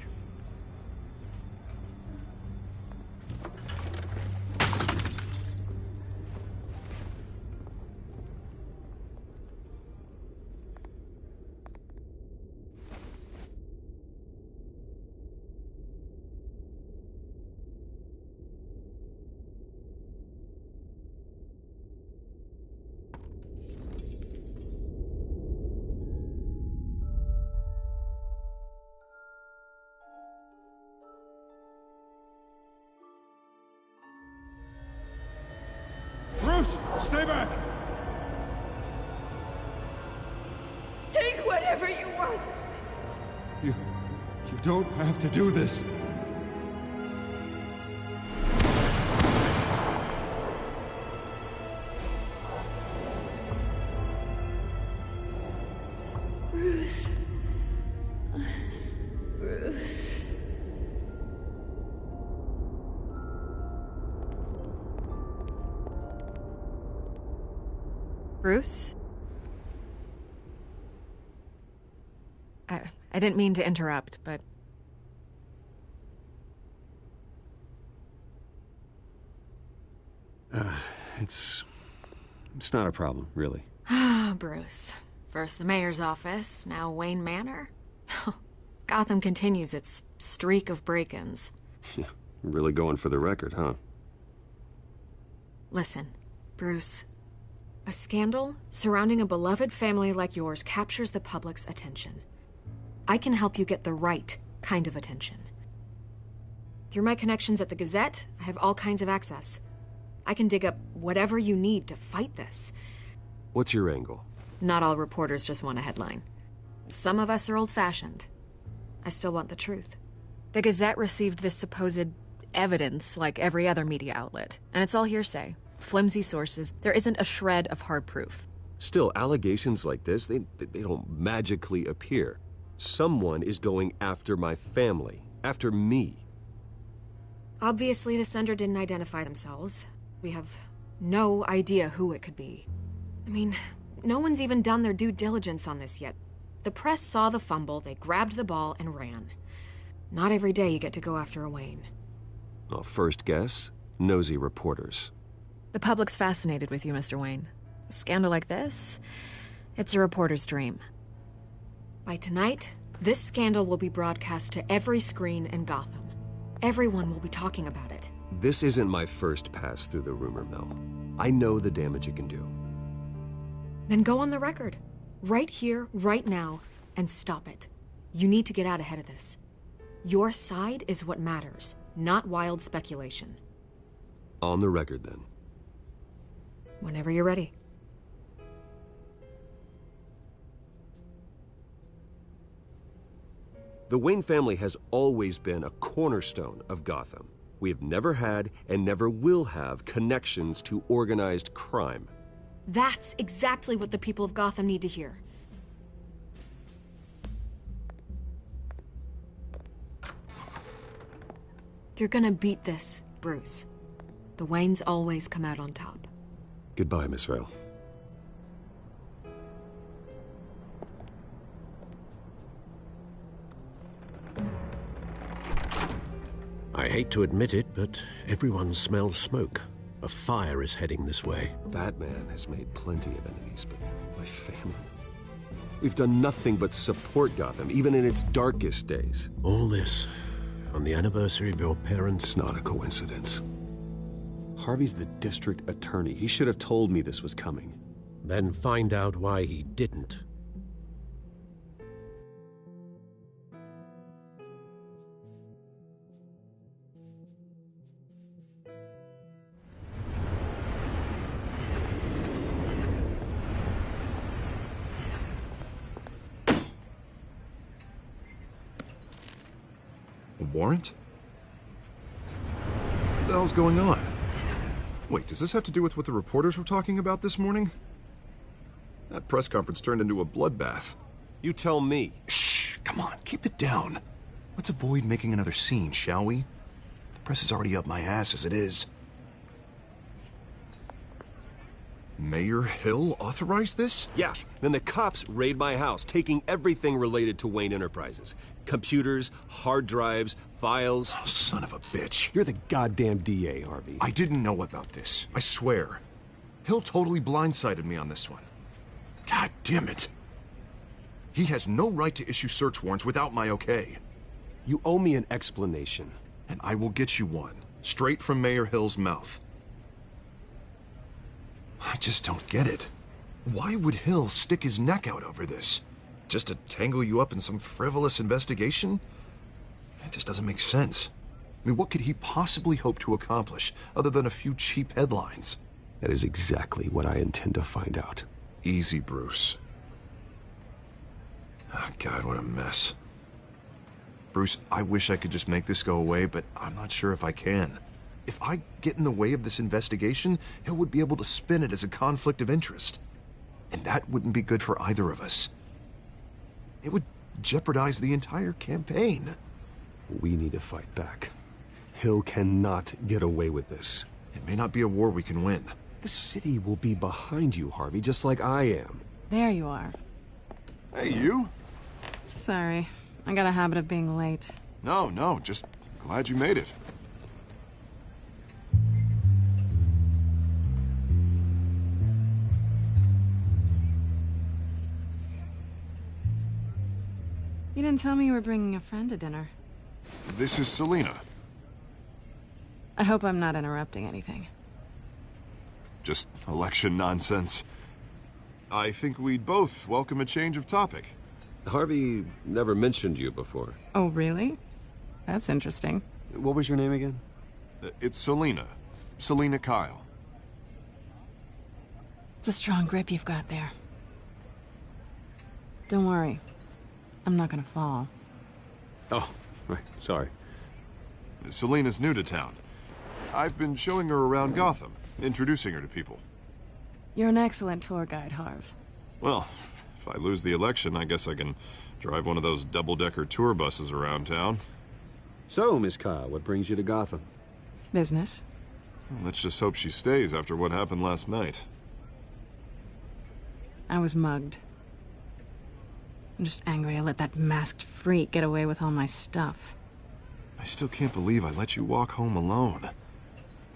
Bruce, stay back! Take whatever you want. You don't have to do this. Bruce. Bruce. Bruce? I didn't mean to interrupt, but... It's not a problem, really. Ah, Bruce. First the mayor's office, now Wayne Manor. Gotham continues its streak of break-ins. Yeah, really going for the record, huh? Listen, Bruce. A scandal surrounding a beloved family like yours captures the public's attention. I can help you get the right kind of attention. Through my connections at the Gazette, I have all kinds of access. I can dig up whatever you need to fight this. What's your angle? Not all reporters just want a headline. Some of us are old-fashioned. I still want the truth. The Gazette received this supposed evidence like every other media outlet, and it's all hearsay. Flimsy sources. There isn't a shred of hard proof. Still, allegations like this, they don't magically appear. Someone is going after my family, after me. Obviously, the sender didn't identify themselves. We have no idea who it could be. I mean, no one's even done their due diligence on this yet. The press saw the fumble, they grabbed the ball and ran. Not every day you get to go after a Wayne. Well, first guess, nosy reporters. The public's fascinated with you, Mr. Wayne. A scandal like this, it's a reporter's dream. By tonight, this scandal will be broadcast to every screen in Gotham. Everyone will be talking about it. This isn't my first pass through the rumor mill. I know the damage it can do. Then go on the record. Right here, right now, and stop it. You need to get out ahead of this. Your side is what matters, not wild speculation. On the record, then. Whenever you're ready. The Wayne family has always been a cornerstone of Gotham. We have never had and never will have connections to organized crime. That's exactly what the people of Gotham need to hear. You're gonna beat this, Bruce. The Waynes always come out on top. Goodbye, Miss Vale. I hate to admit it, but everyone smells smoke. A fire is heading this way. Batman has made plenty of enemies, but my family... We've done nothing but support Gotham, even in its darkest days. All this on the anniversary of your parents'... It's not a coincidence. Harvey's the district attorney. He should have told me this was coming. Then find out why he didn't. A warrant? What the hell's going on? Wait, does this have to do with what the reporters were talking about this morning? That press conference turned into a bloodbath. You tell me. Shh! Come on, keep it down. Let's avoid making another scene, shall we? The press is already up my ass as it is. Mayor Hill authorized this? Yeah, then the cops raid my house, taking everything related to Wayne Enterprises. Computers, hard drives, files. Oh, son of a bitch. You're the goddamn DA, Harvey. I didn't know about this. I swear. Hill totally blindsided me on this one. God damn it. He has no right to issue search warrants without my okay. You owe me an explanation. And I will get you one, straight from Mayor Hill's mouth. I just don't get it. Why would Hill stick his neck out over this? Just to tangle you up in some frivolous investigation? It just doesn't make sense. I mean, what could he possibly hope to accomplish other than a few cheap headlines? That is exactly what I intend to find out. Easy, Bruce. Oh, God, what a mess. Bruce, I wish I could just make this go away, but I'm not sure if I can. If I get in the way of this investigation, Hill would be able to spin it as a conflict of interest. And that wouldn't be good for either of us. It would jeopardize the entire campaign. We need to fight back. Hill cannot get away with this. It may not be a war we can win. The city will be behind you, Harvey, just like I am. There you are. Hey, you? Sorry. I got a habit of being late. No, just glad you made it. You didn't tell me you were bringing a friend to dinner. This is Selina. I hope I'm not interrupting anything. Just election nonsense. I think we'd both welcome a change of topic. Harvey never mentioned you before. Oh, really? That's interesting. What was your name again? It's Selina. Selina Kyle. It's a strong grip you've got there. Don't worry. I'm not gonna fall. Oh, right. Sorry. Selina's new to town. I've been showing her around Gotham, introducing her to people. You're an excellent tour guide, Harv. Well, if I lose the election, I guess I can drive one of those double-decker tour buses around town. So, Miss Kyle, what brings you to Gotham? Business. Well, let's just hope she stays after what happened last night. I was mugged. I'm just angry I let that masked freak get away with all my stuff. I still can't believe I let you walk home alone.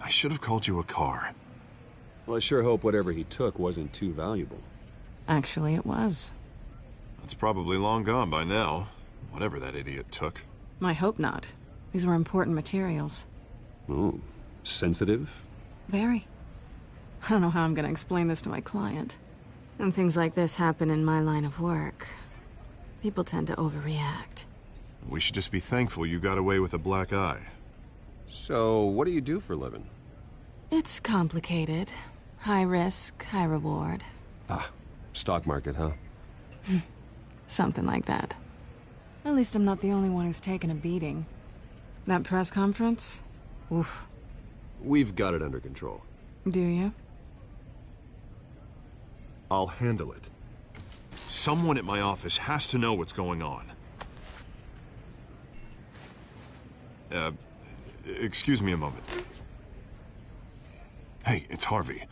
I should have called you a car. Well, I sure hope whatever he took wasn't too valuable. Actually, it was. It's probably long gone by now, whatever that idiot took. I hope not. These were important materials. Ooh, sensitive? Very. I don't know how I'm gonna explain this to my client. And things like this happen in my line of work. People tend to overreact. We should just be thankful you got away with a black eye. So, what do you do for a living? It's complicated. High risk, high reward. Ah, stock market, huh? Something like that. At least I'm not the only one who's taken a beating. That press conference? Oof. We've got it under control. Do you? I'll handle it. Someone at my office has to know what's going on. Excuse me a moment. Hey, it's Harvey.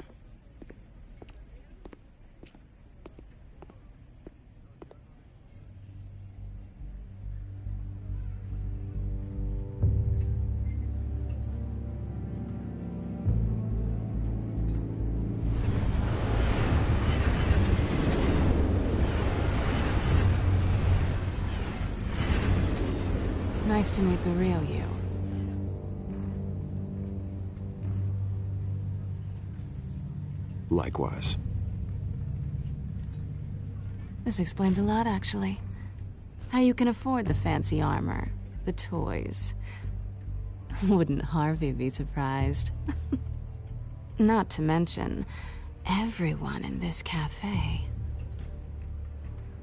Nice to meet the real you. Likewise. This explains a lot, actually. How you can afford the fancy armor, the toys. Wouldn't Harvey be surprised? Not to mention, everyone in this cafe.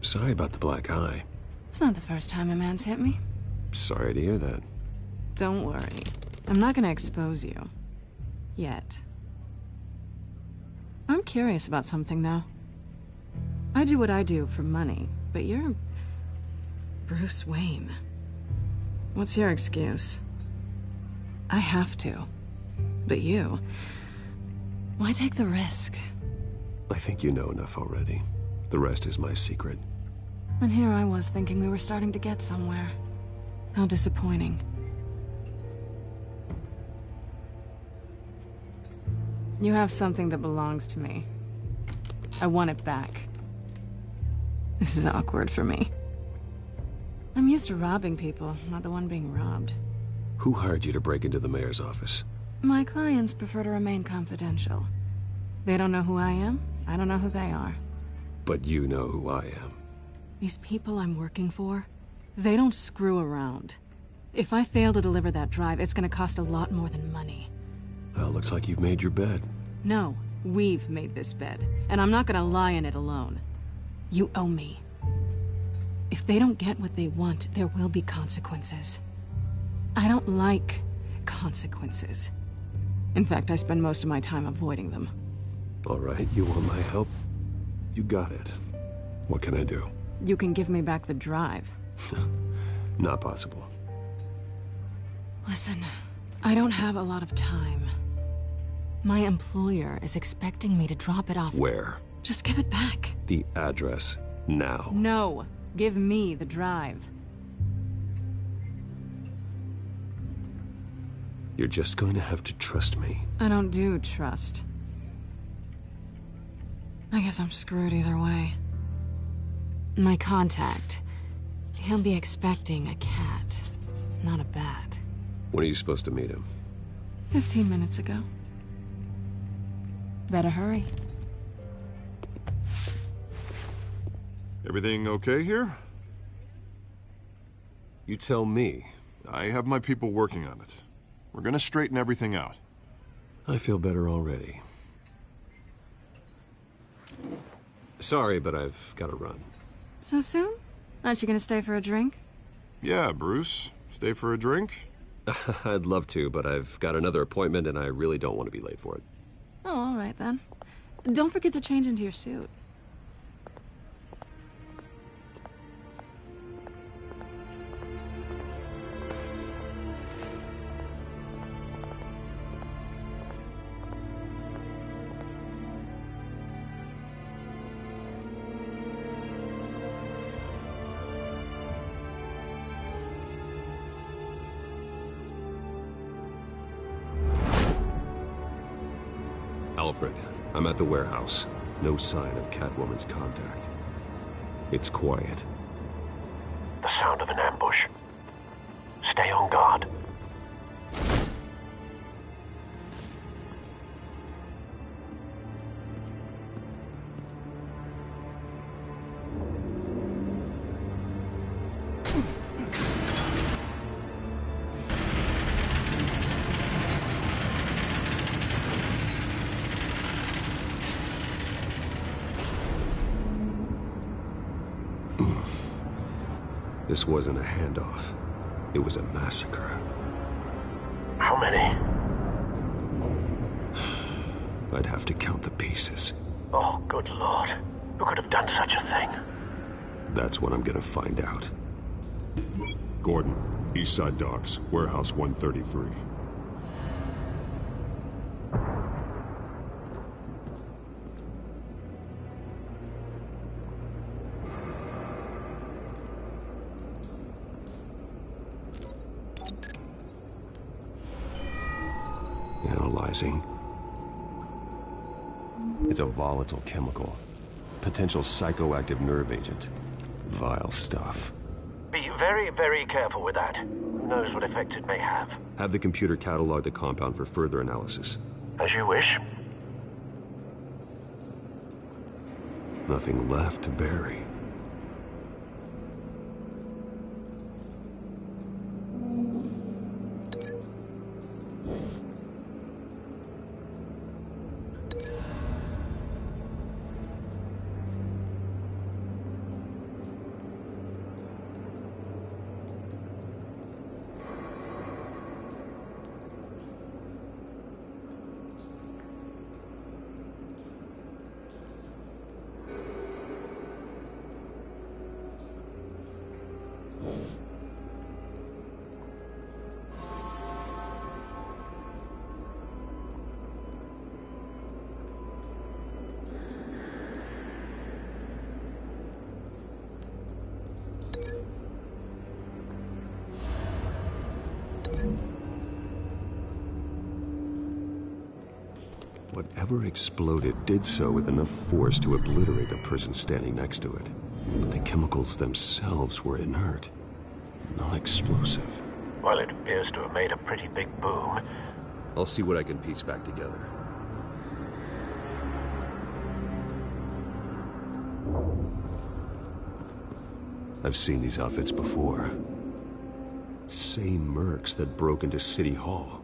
Sorry about the black eye. It's not the first time a man's hit me. Sorry to hear that. Don't worry. I'm not gonna expose you. Yet. I'm curious about something, though. I do what I do for money, but you're Bruce Wayne. What's your excuse? I have to. But you... why take the risk? I think you know enough already. The rest is my secret. And here I was thinking we were starting to get somewhere. How disappointing. You have something that belongs to me. I want it back. This is awkward for me. I'm used to robbing people, not the one being robbed. Who hired you to break into the mayor's office? My clients prefer to remain confidential. They don't know who I am, I don't know who they are. But you know who I am. These people I'm working for, they don't screw around. If I fail to deliver that drive, it's gonna cost a lot more than money. Well, looks like you've made your bed. No, we've made this bed, and I'm not gonna lie in it alone. You owe me. If they don't get what they want, there will be consequences. I don't like consequences. In fact, I spend most of my time avoiding them. All right, you want my help? You got it. What can I do? You can give me back the drive. Not possible. Listen, I don't have a lot of time. My employer is expecting me to drop it off. Where? Just give it back. The address, now. No, give me the drive. You're just going to have to trust me. I don't do trust. I guess I'm screwed either way. My contact, he'll be expecting a cat, not a bat. When are you supposed to meet him? 15 minutes ago. Better hurry. Everything okay here? You tell me. I have my people working on it. We're gonna straighten everything out. I feel better already. Sorry, but I've got to run. So soon? Aren't you gonna stay for a drink? Yeah, Bruce. Stay for a drink? I'd love to, but I've got another appointment and I really don't want to be late for it. Oh, all right then. Don't forget to change into your suit. Alfred, I'm at the warehouse. No sign of Catwoman's contact. It's quiet. The sound of an ambush. Stay on guard. This wasn't a handoff. It was a massacre. How many? I'd have to count the pieces. Oh, good Lord. Who could have done such a thing? That's what I'm gonna find out. Gordon, Eastside Docks, Warehouse 133. Analyzing. It's a volatile chemical. Potential psychoactive nerve agent. Vile stuff. Be very, very careful with that. Who knows what effect it may have. Have the computer catalog the compound for further analysis. As you wish. Nothing left to bury. Whatever exploded did so with enough force to obliterate the person standing next to it. But the chemicals themselves were inert, not explosive. Well, it appears to have made a pretty big boom. I'll see what I can piece back together. I've seen these outfits before. Same mercs that broke into City Hall.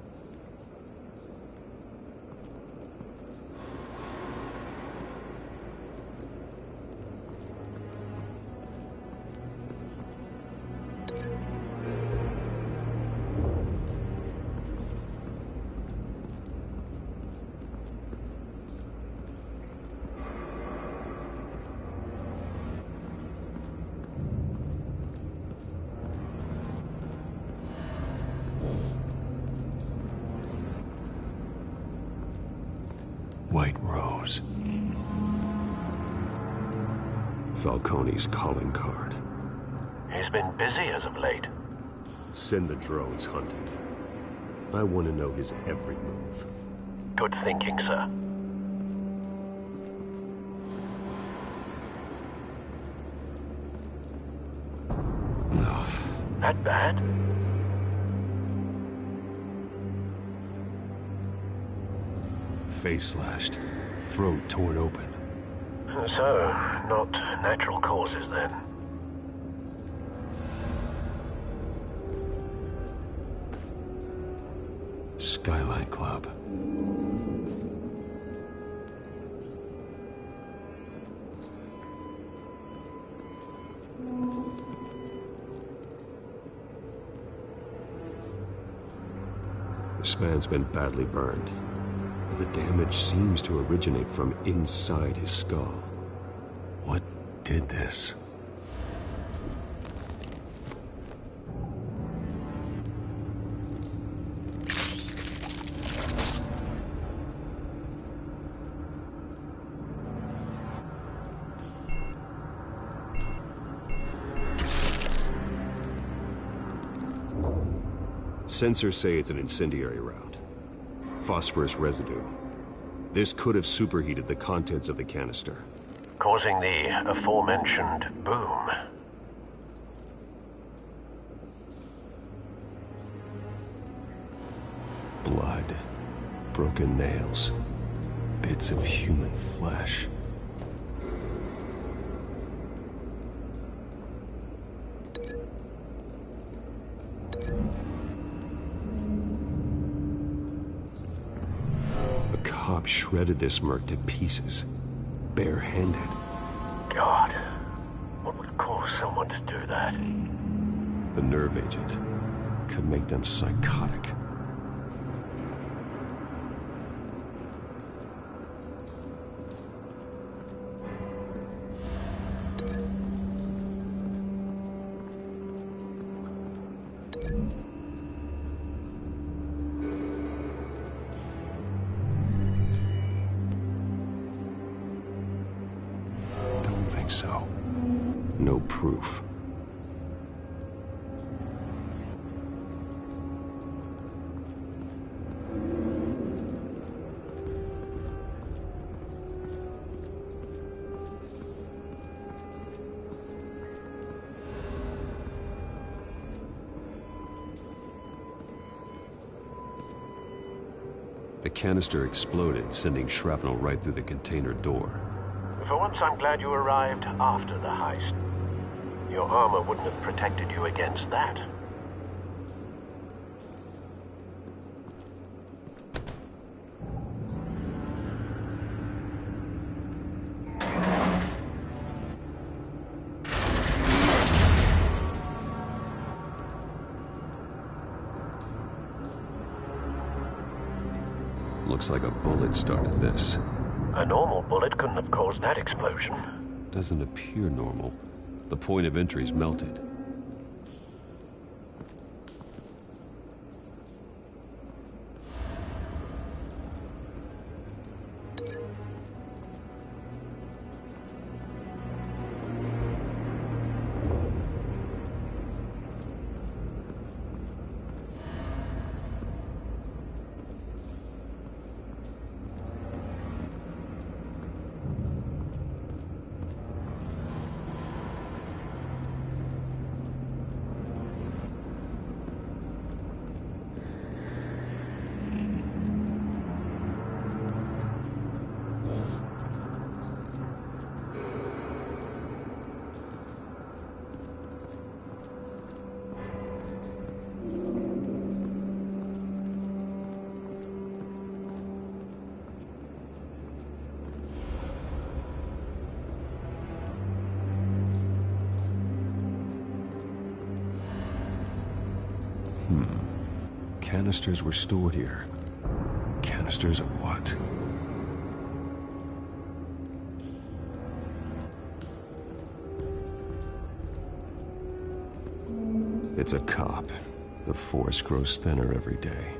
White Rose. Falcone's calling card. He's been busy as of late. Send the drones hunting. I want to know his every move. Good thinking, sir. No. That bad? Face slashed, throat torn open. So, not natural causes then. Skyline Club. This man's been badly burned. The damage seems to originate from inside his skull. What did this? Sensors say it's an incendiary round. Phosphorus residue. This could have superheated the contents of the canister, causing the aforementioned boom. Blood, broken nails, bits of human flesh. Shredded this merc to pieces, bare-handed. God, what would cause someone to do that? The nerve agent could make them psychotic. So, no proof. The canister exploded, sending shrapnel right through the container door. For once, I'm glad you arrived after the heist. Your armor wouldn't have protected you against that. Looks like a bullet started this. A normal bullet couldn't have caused that explosion. Doesn't appear normal. The point of entry's melted. Canisters were stored here. Canisters of what? It's a cop. The force grows thinner every day.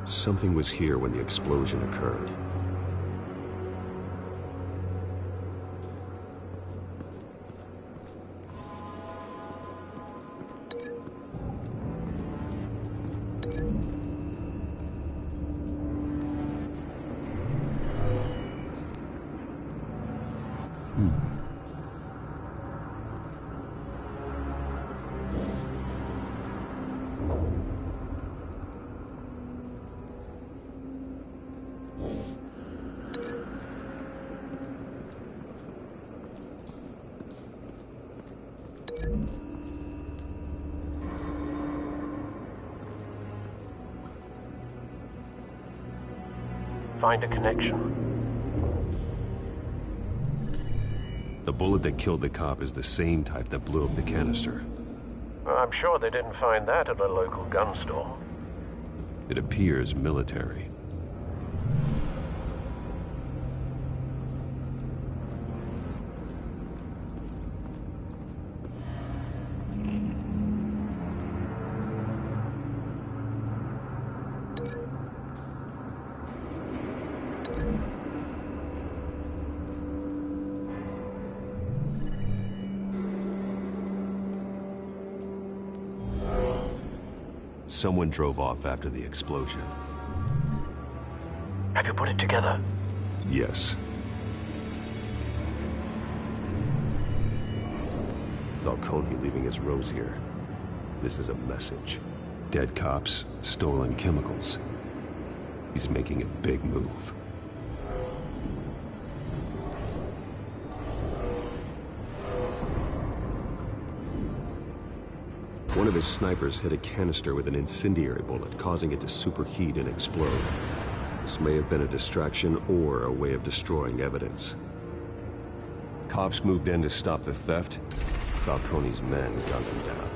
Something was here when the explosion occurred. Find a connection. The bullet that killed the cop is the same type that blew up the canister. I'm sure they didn't find that at a local gun store. It appears military. Someone drove off after the explosion. Have you put it together? Yes. Falcone leaving his rose here. This is a message. Dead cops, stolen chemicals. He's making a big move. One of his snipers hit a canister with an incendiary bullet, causing it to superheat and explode. This may have been a distraction or a way of destroying evidence. Cops moved in to stop the theft. Falcone's men gunned him down.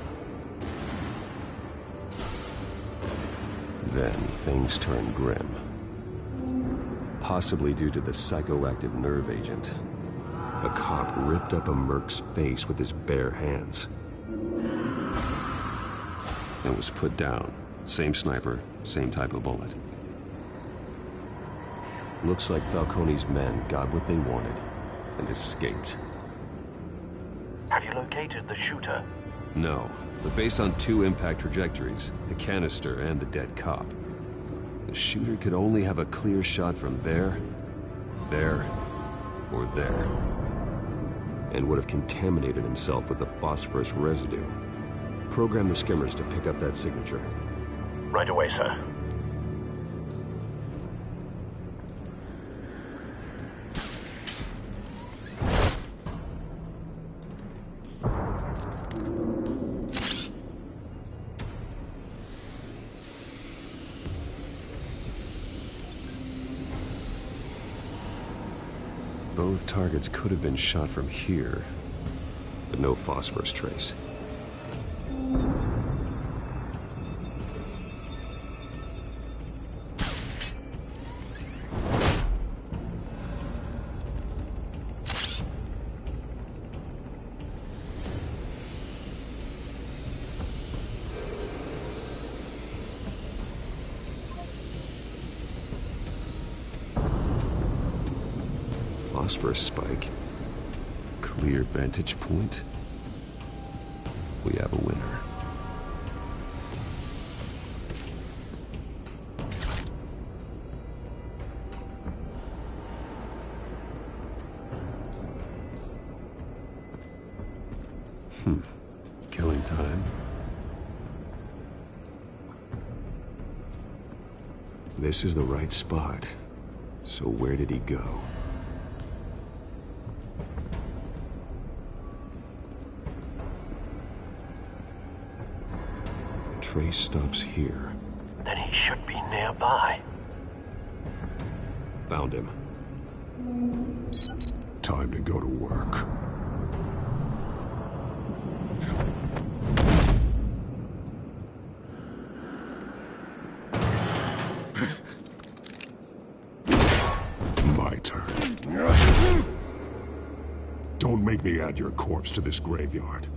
Then things turned grim. Possibly due to the psychoactive nerve agent. A cop ripped up a merc's face with his bare hands. And was put down. Same sniper, same type of bullet. Looks like Falcone's men got what they wanted and escaped. Have you located the shooter? No, but based on two impact trajectories, the canister and the dead cop, the shooter could only have a clear shot from there, or there, and would have contaminated himself with the phosphorus residue. Program the skimmers to pick up that signature. Right away, sir. Both targets could have been shot from here, but no phosphorus trace. Phosphorus spike. Clear vantage point. We have a winner. Killing time. This is the right spot. So where did he go? Trace stops here. Then he should be nearby. Found him. Time to go to work. My turn. Don't make me add your corpse to this graveyard.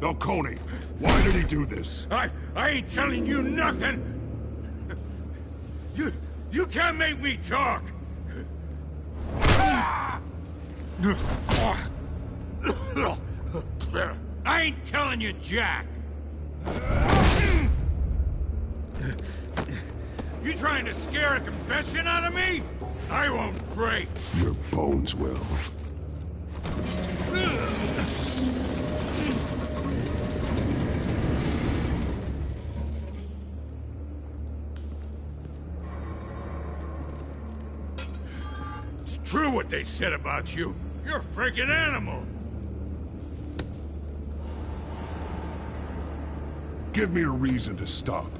Falcone, why did he do this? I ain't telling you nothing! You can't make me talk! I ain't telling you, Jack! You trying to scare a confession out of me? I won't break! Your bones will. It's true what they said about you. You're a freaking animal! Give me a reason to stop.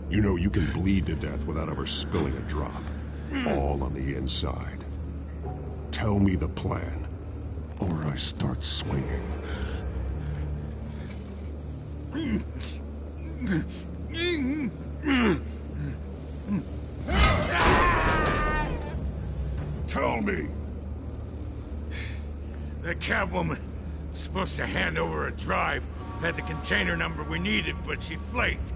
You know you can bleed to death without ever spilling a drop. All on the inside. Tell me the plan, or I start swinging. Tell me! The Catwoman was supposed to hand over a drive. Had the container number we needed, but she flaked.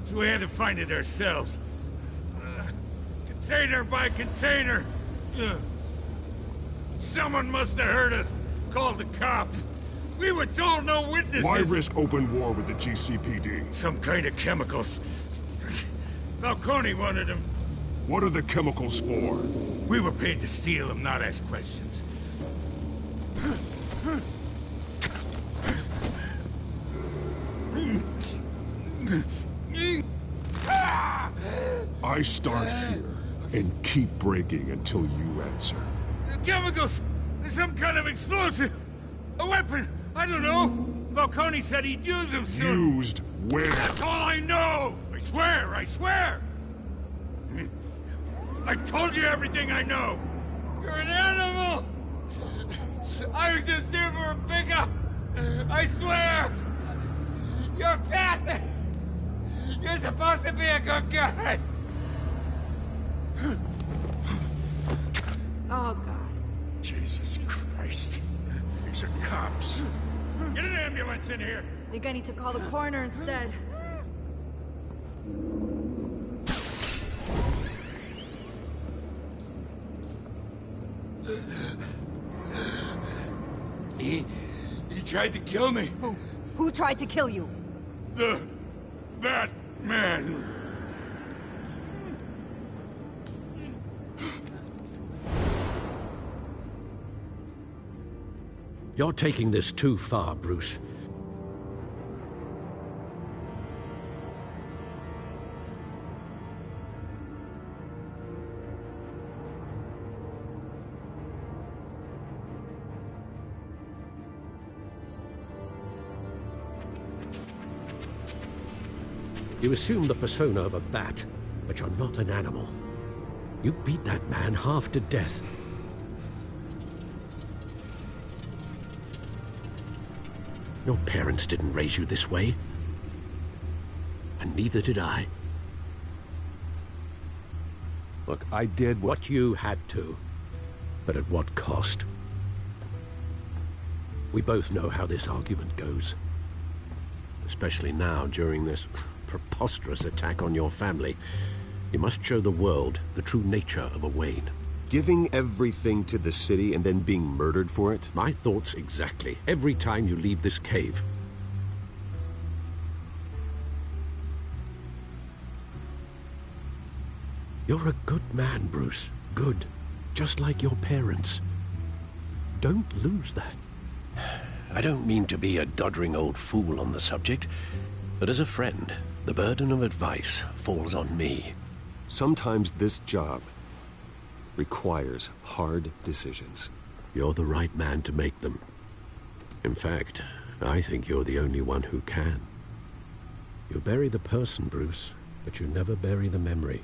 So we had to find it ourselves. Container by container. Someone must have heard us. Called the cops. We were told no witnesses. Why risk open war with the GCPD? Some kind of chemicals. Falcone wanted them. What are the chemicals for? We were paid to steal them, not ask questions. I start here and keep breaking until you answer. The chemicals! Some kind of explosive! A weapon! I don't know! Falcone said he'd use them soon. Used where? That's all I know! I swear! I swear! I told you everything I know! You're an animal! I was just here for a pickup! I swear! You're fat! You're supposed to be a good guy! Oh, God. Jesus Christ. These are cops. Get an ambulance in here! Think I need to call the coroner instead. He tried to kill me. Who tried to kill you? The Batman. You're taking this too far, Bruce. You assume the persona of a bat, but you're not an animal. You beat that man half to death. Your parents didn't raise you this way. And neither did I. Look, I did what you had to. But at what cost? We both know how this argument goes. Especially now, during this preposterous attack on your family. You must show the world the true nature of a Wayne. Giving everything to the city and then being murdered for it? My thoughts exactly. Every time you leave this cave. You're a good man, Bruce. Good. Just like your parents. Don't lose that. I don't mean to be a doddering old fool on the subject, but as a friend, the burden of advice falls on me. Sometimes this job requires hard decisions. You're the right man to make them. In fact, I think you're the only one who can. You bury the person, Bruce, but you never bury the memory.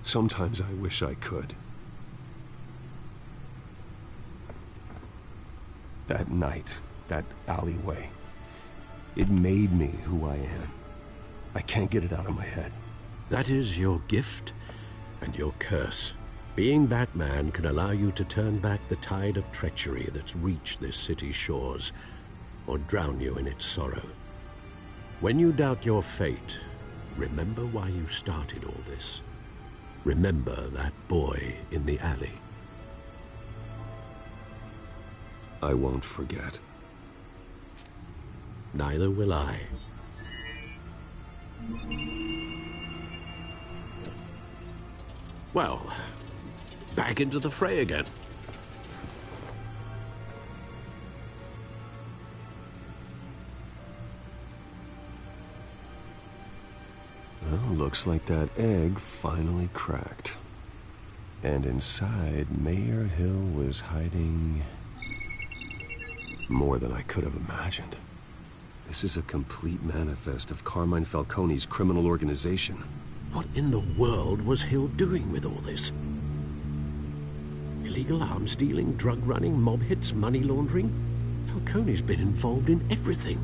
Sometimes I wish I could. That night, that alleyway, it made me who I am. I can't get it out of my head. That is your gift and your curse. Being Batman can allow you to turn back the tide of treachery that's reached this city's shores, or drown you in its sorrow. When you doubt your fate, remember why you started all this. Remember that boy in the alley. I won't forget. Neither will I. Well, back into the fray again. Well, looks like that egg finally cracked. And inside, Mayor Hill was hiding more than I could have imagined. This is a complete manifest of Carmine Falcone's criminal organization. What in the world was Hill doing with all this? Illegal arms dealing, drug running, mob hits, money laundering? Falcone's been involved in everything.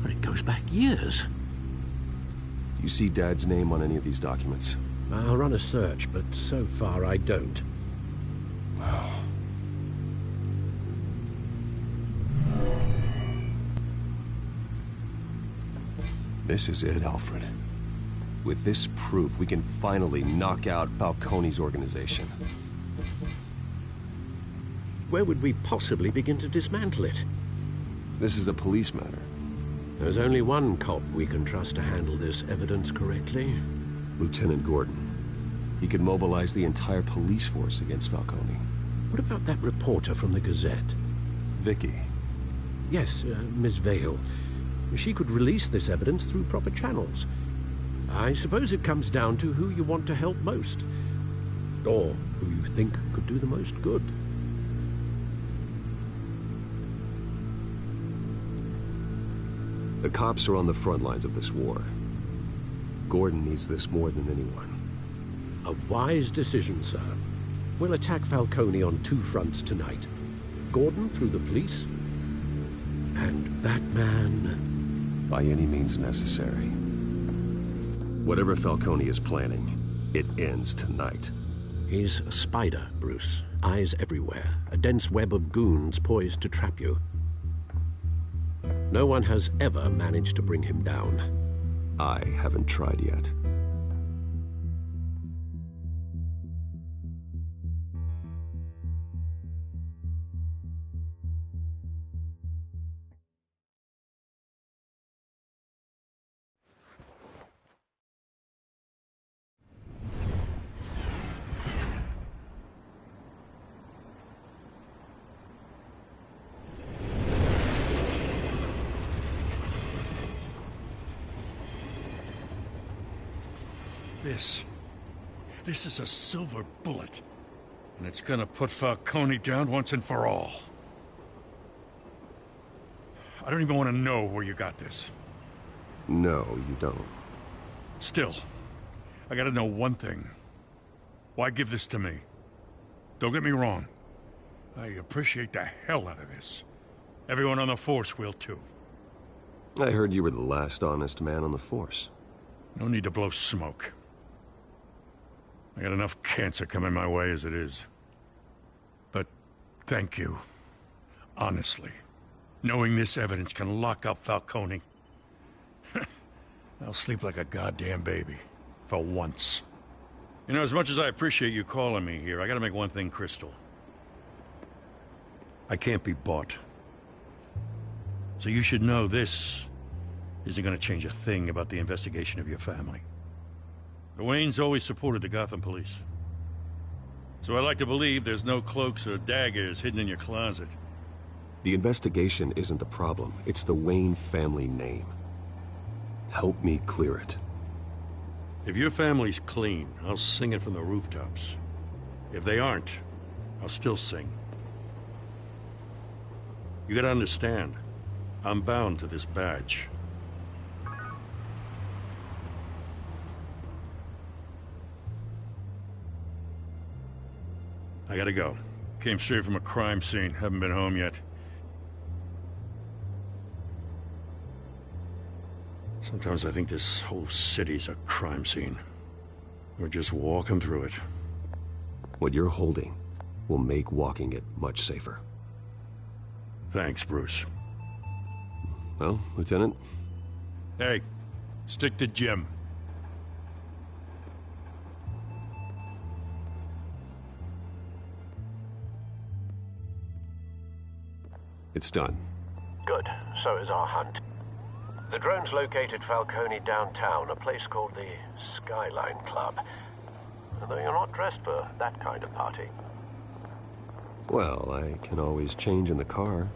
But it goes back years. You see Dad's name on any of these documents? I'll run a search, but so far I don't. Wow. This is it, Alfred. With this proof, we can finally knock out Falcone's organization. Where would we possibly begin to dismantle it? This is a police matter. There's only one cop we can trust to handle this evidence correctly. Lieutenant Gordon. He could mobilize the entire police force against Falcone. What about that reporter from the Gazette? Vicky. Yes, Miss Vale. She could release this evidence through proper channels. I suppose it comes down to who you want to help most. Or who you think could do the most good. The cops are on the front lines of this war. Gordon needs this more than anyone. A wise decision, sir. We'll attack Falcone on two fronts tonight. Gordon through the police, and Batman... by any means necessary. Whatever Falcone is planning, it ends tonight. He's a spider, Bruce. Eyes everywhere. A dense web of goons poised to trap you. No one has ever managed to bring him down. I haven't tried yet. This is a silver bullet. And it's gonna put Falcone down once and for all. I don't even want to know where you got this. No, you don't. Still, I gotta know one thing. Why give this to me? Don't get me wrong. I appreciate the hell out of this. Everyone on the Force will too. I heard you were the last honest man on the Force. No need to blow smoke. I got enough cancer coming my way as it is. But thank you. Honestly. Knowing this evidence can lock up Falcone. I'll sleep like a goddamn baby. For once. You know, as much as I appreciate you calling me here, I gotta make one thing crystal. I can't be bought. So you should know this isn't gonna change a thing about the investigation of your family. The Waynes always supported the Gotham police. So I like to believe there's no cloaks or daggers hidden in your closet. The investigation isn't the problem. It's the Wayne family name. Help me clear it. If your family's clean, I'll sing it from the rooftops. If they aren't, I'll still sing. You gotta understand, I'm bound to this badge. I gotta go. Came straight from a crime scene. Haven't been home yet. Sometimes I think this whole city's a crime scene. We're just walking through it. What you're holding will make walking it much safer. Thanks, Bruce. Well, Lieutenant? Hey, stick to Jim. It's done. Good. So is our hunt. The drone's located Falcone downtown, a place called the Skyline Club. Although you're not dressed for that kind of party. Well, I can always change in the car.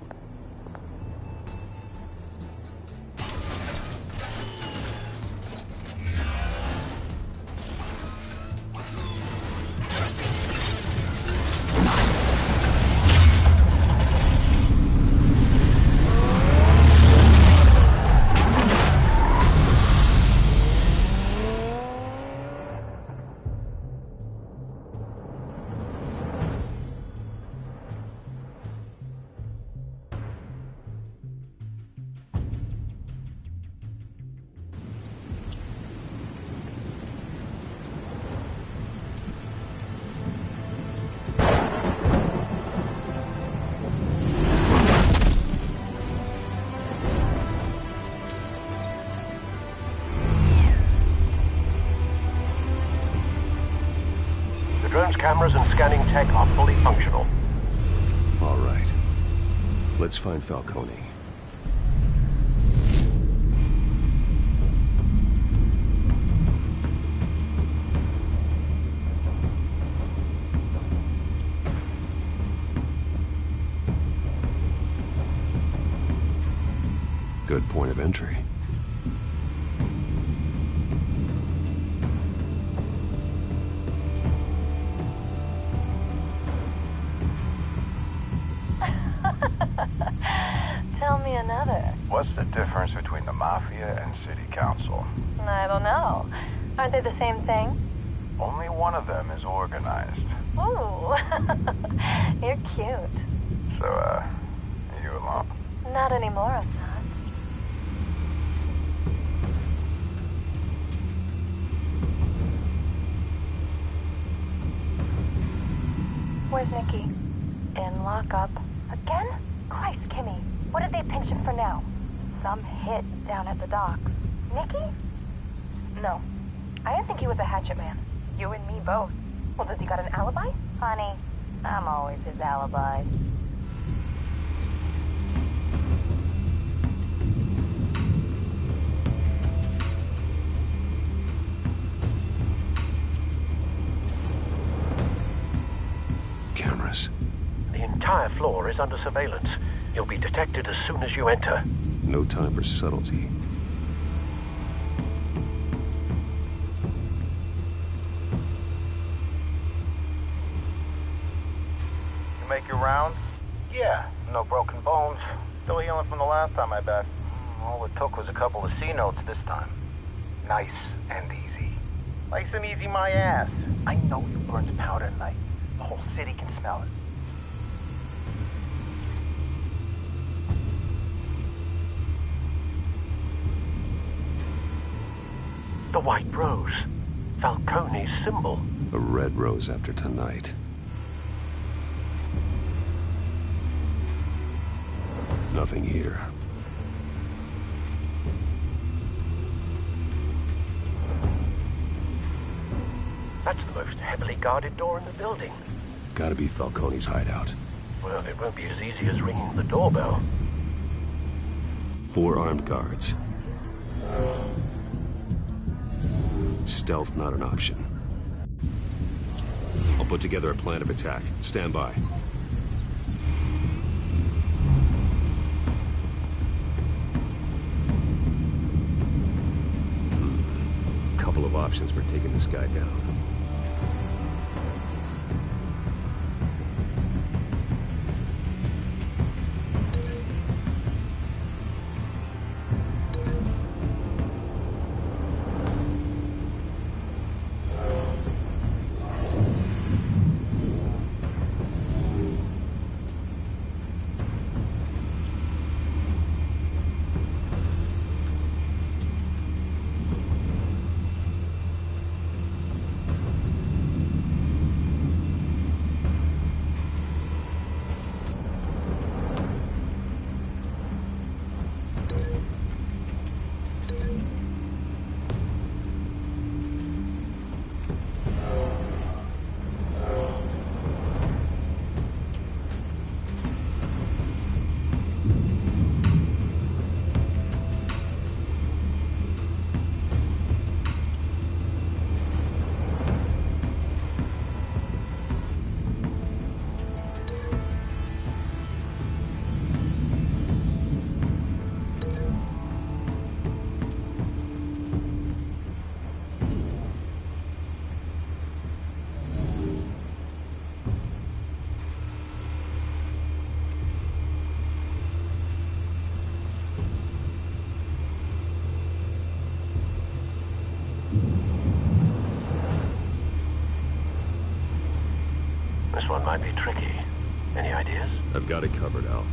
Cameras and scanning tech are fully functional. All right. Let's find Falcone. Good point of entry. Tell me another. What's the difference between the Mafia and City Council? I don't know. Aren't they the same thing? Only one of them is organized. Ooh, you're cute. So, are you a lump? Not anymore, I'm not. Where's Nicky? In lockup. Again? Christ, Kimmy. What did they pinch him for now? Some hit down at the docks. Nicky? No. I didn't think he was a hatchet man. You and me both. Well, does he got an alibi? Honey, I'm always his alibi. Cameras. The entire floor is under surveillance. You'll be detected as soon as you enter. No time for subtlety. You make your rounds? Yeah, no broken bones. Still healing from the last time I bet. All it took was a couple of C notes this time. Nice and easy. Nice and easy my ass. I know you burned powder tonight. The whole city can smell it. The white rose. Falcone's symbol. A red rose after tonight. Nothing here. That's the most heavily guarded door in the building. Gotta be Falcone's hideout. Well, it won't be as easy as ringing the doorbell. 4 armed guards. Stealth not an option. I'll put together a plan of attack. Stand by. Couple of options for taking this guy down. that might be tricky. Any ideas? I've got it covered, Al.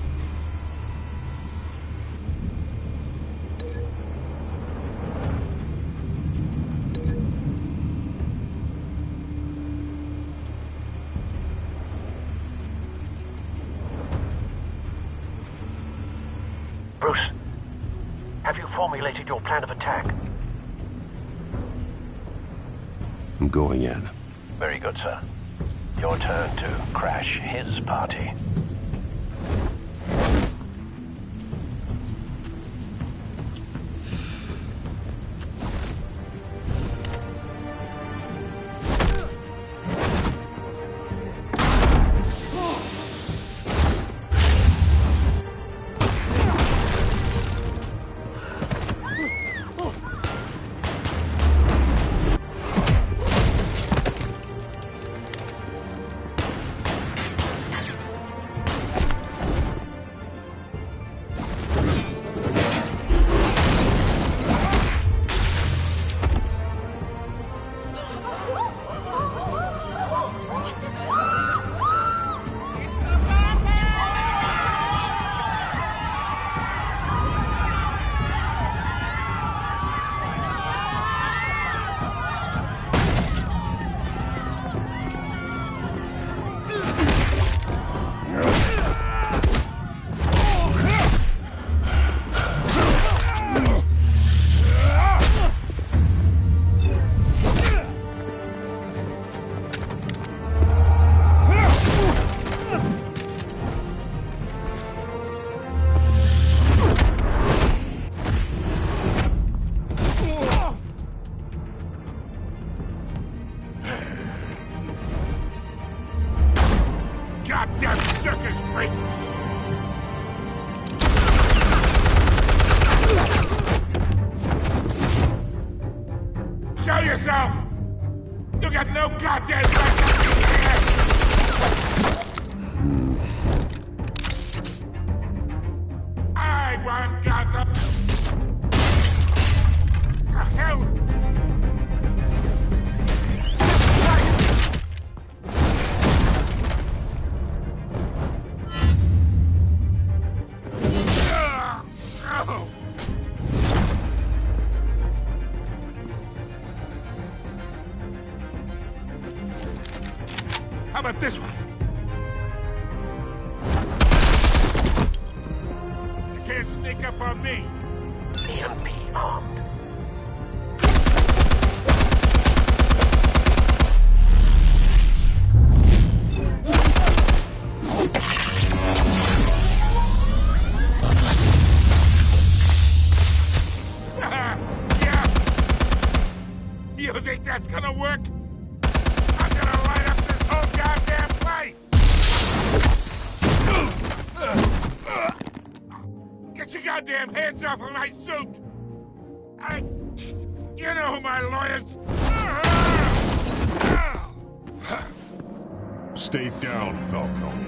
Bruce, have you formulated your plan of attack? I'm going in. Very good, sir. Your turn to crash his party. Goddamn circus freak! Show yourself! You got no goddamn right. I want Gotham! The hell? How about this one? You can't sneak up on me. EMP armed. Yeah. You think that's gonna work? I'm gonna light up this whole goddamn place! Get your goddamn hands off of my suit! You know who my lawyers... Stay down, Falcone.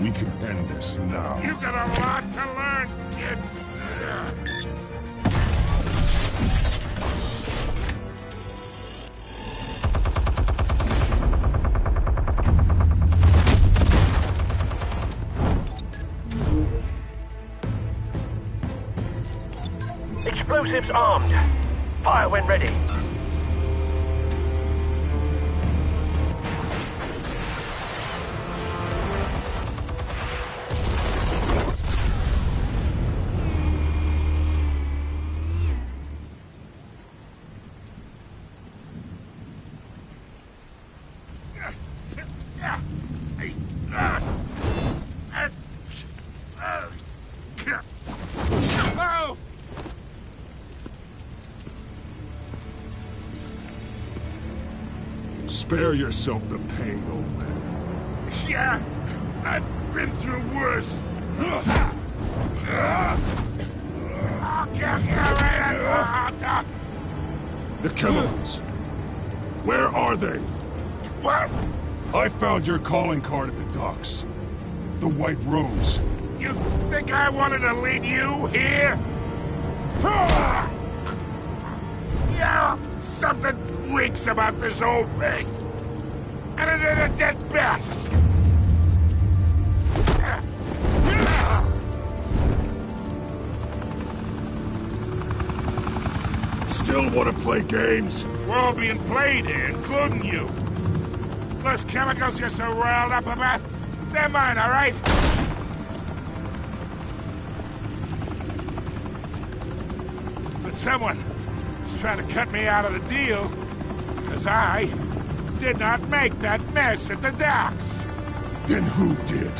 We can end this now. You got a lot to learn, kid! Explosives armed. Fire when ready. Oh! Spare yourself the pain, old man. Yeah, I've been through worse. The chemicals. Where are they? What? I found your calling card at the docks. The White Rose. You think I wanted to lead you here? Yeah, something reeks about this whole thing. And it ain't a dead bat. Still want to play games? We're all being played here, including you. Those chemicals you're so riled up about, they're mine, all right? But someone is trying to cut me out of the deal, because I did not make that mess at the docks. Then who did?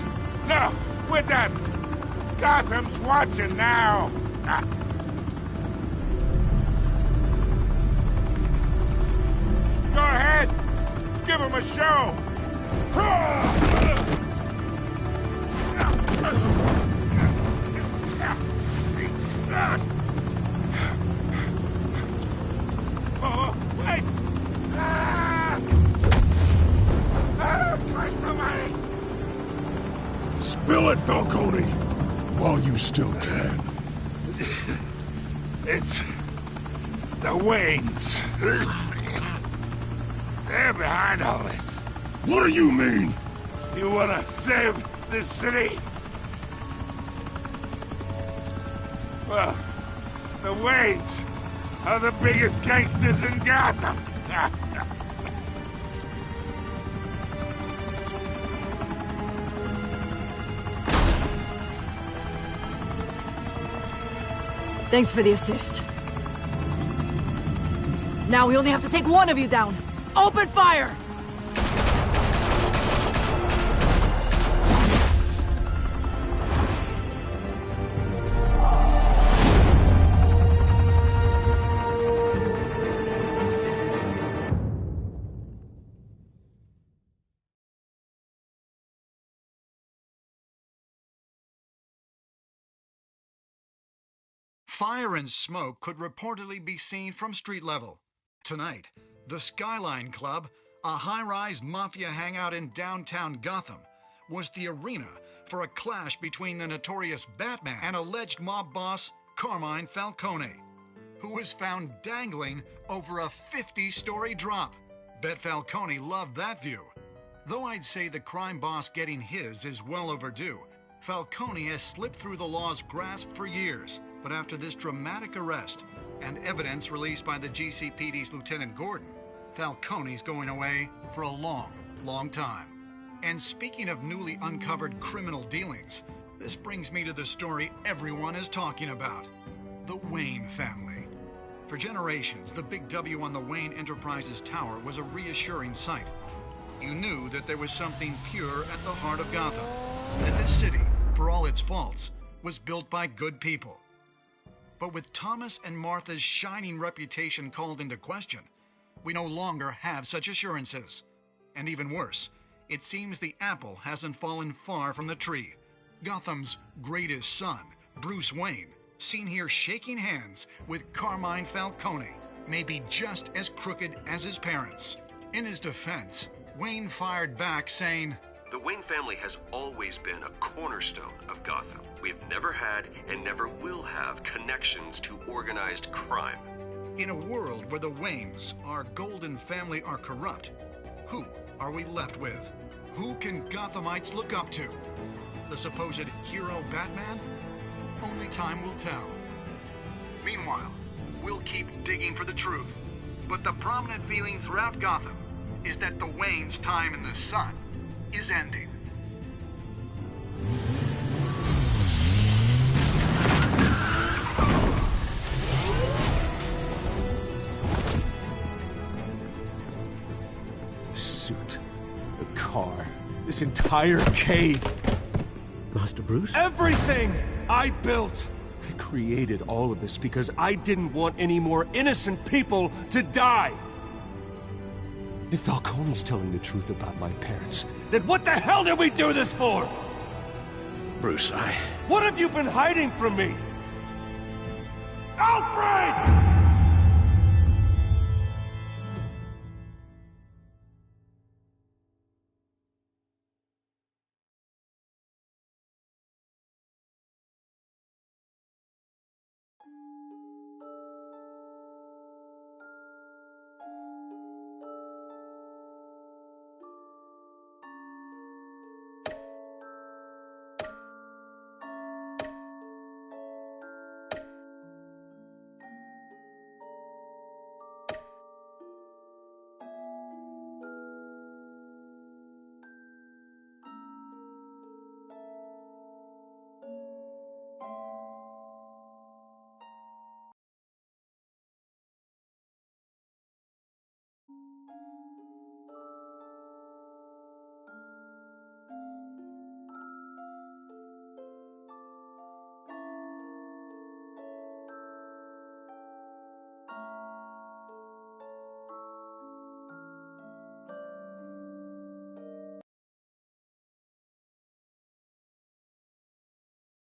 No, we're done. Gotham's watching now. Go ahead. Give him a show. Oh, wait. Christ almighty. Spill it, Falcone, while you still can. It's the Waynes. They're behind all this. What do you mean? You wanna save this city? Well, the Waynes are the biggest gangsters in Gotham. Thanks for the assist. Now we only have to take one of you down. Open fire! Fire and smoke could reportedly be seen from street level. Tonight, the Skyline Club, a high-rise mafia hangout in downtown Gotham, was the arena for a clash between the notorious Batman and alleged mob boss Carmine Falcone, who was found dangling over a 50-story drop. Bet Falcone loved that view. Though I'd say the crime boss getting his is well overdue, Falcone has slipped through the law's grasp for years. But after this dramatic arrest and evidence released by the GCPD's Lieutenant Gordon, Falcone's going away for a long, long time. And speaking of newly uncovered criminal dealings, this brings me to the story everyone is talking about: the Wayne family. For generations, the big W on the Wayne Enterprises Tower was a reassuring sight. You knew that there was something pure at the heart of Gotham, that this city, for all its faults, was built by good people. But with Thomas and Martha's shining reputation called into question, we no longer have such assurances. And even worse, it seems the apple hasn't fallen far from the tree. Gotham's greatest son, Bruce Wayne, seen here shaking hands with Carmine Falcone, may be just as crooked as his parents. In his defense, Wayne fired back saying, "The Wayne family has always been a cornerstone of Gotham. We have never had and never will have connections to organized crime." In a world where the Waynes, our golden family, are corrupt, who are we left with? Who can Gothamites look up to? The supposed hero Batman? Only time will tell. Meanwhile, we'll keep digging for the truth. But the prominent feeling throughout Gotham is that the Waynes' time in the sun is ending. The suit, the car, this entire cave. Master Bruce? Everything I built! I created all of this because I didn't want any more innocent people to die! If Falcone's telling the truth about my parents, then what the hell did we do this for? Bruce, What have you been hiding from me? Alfred!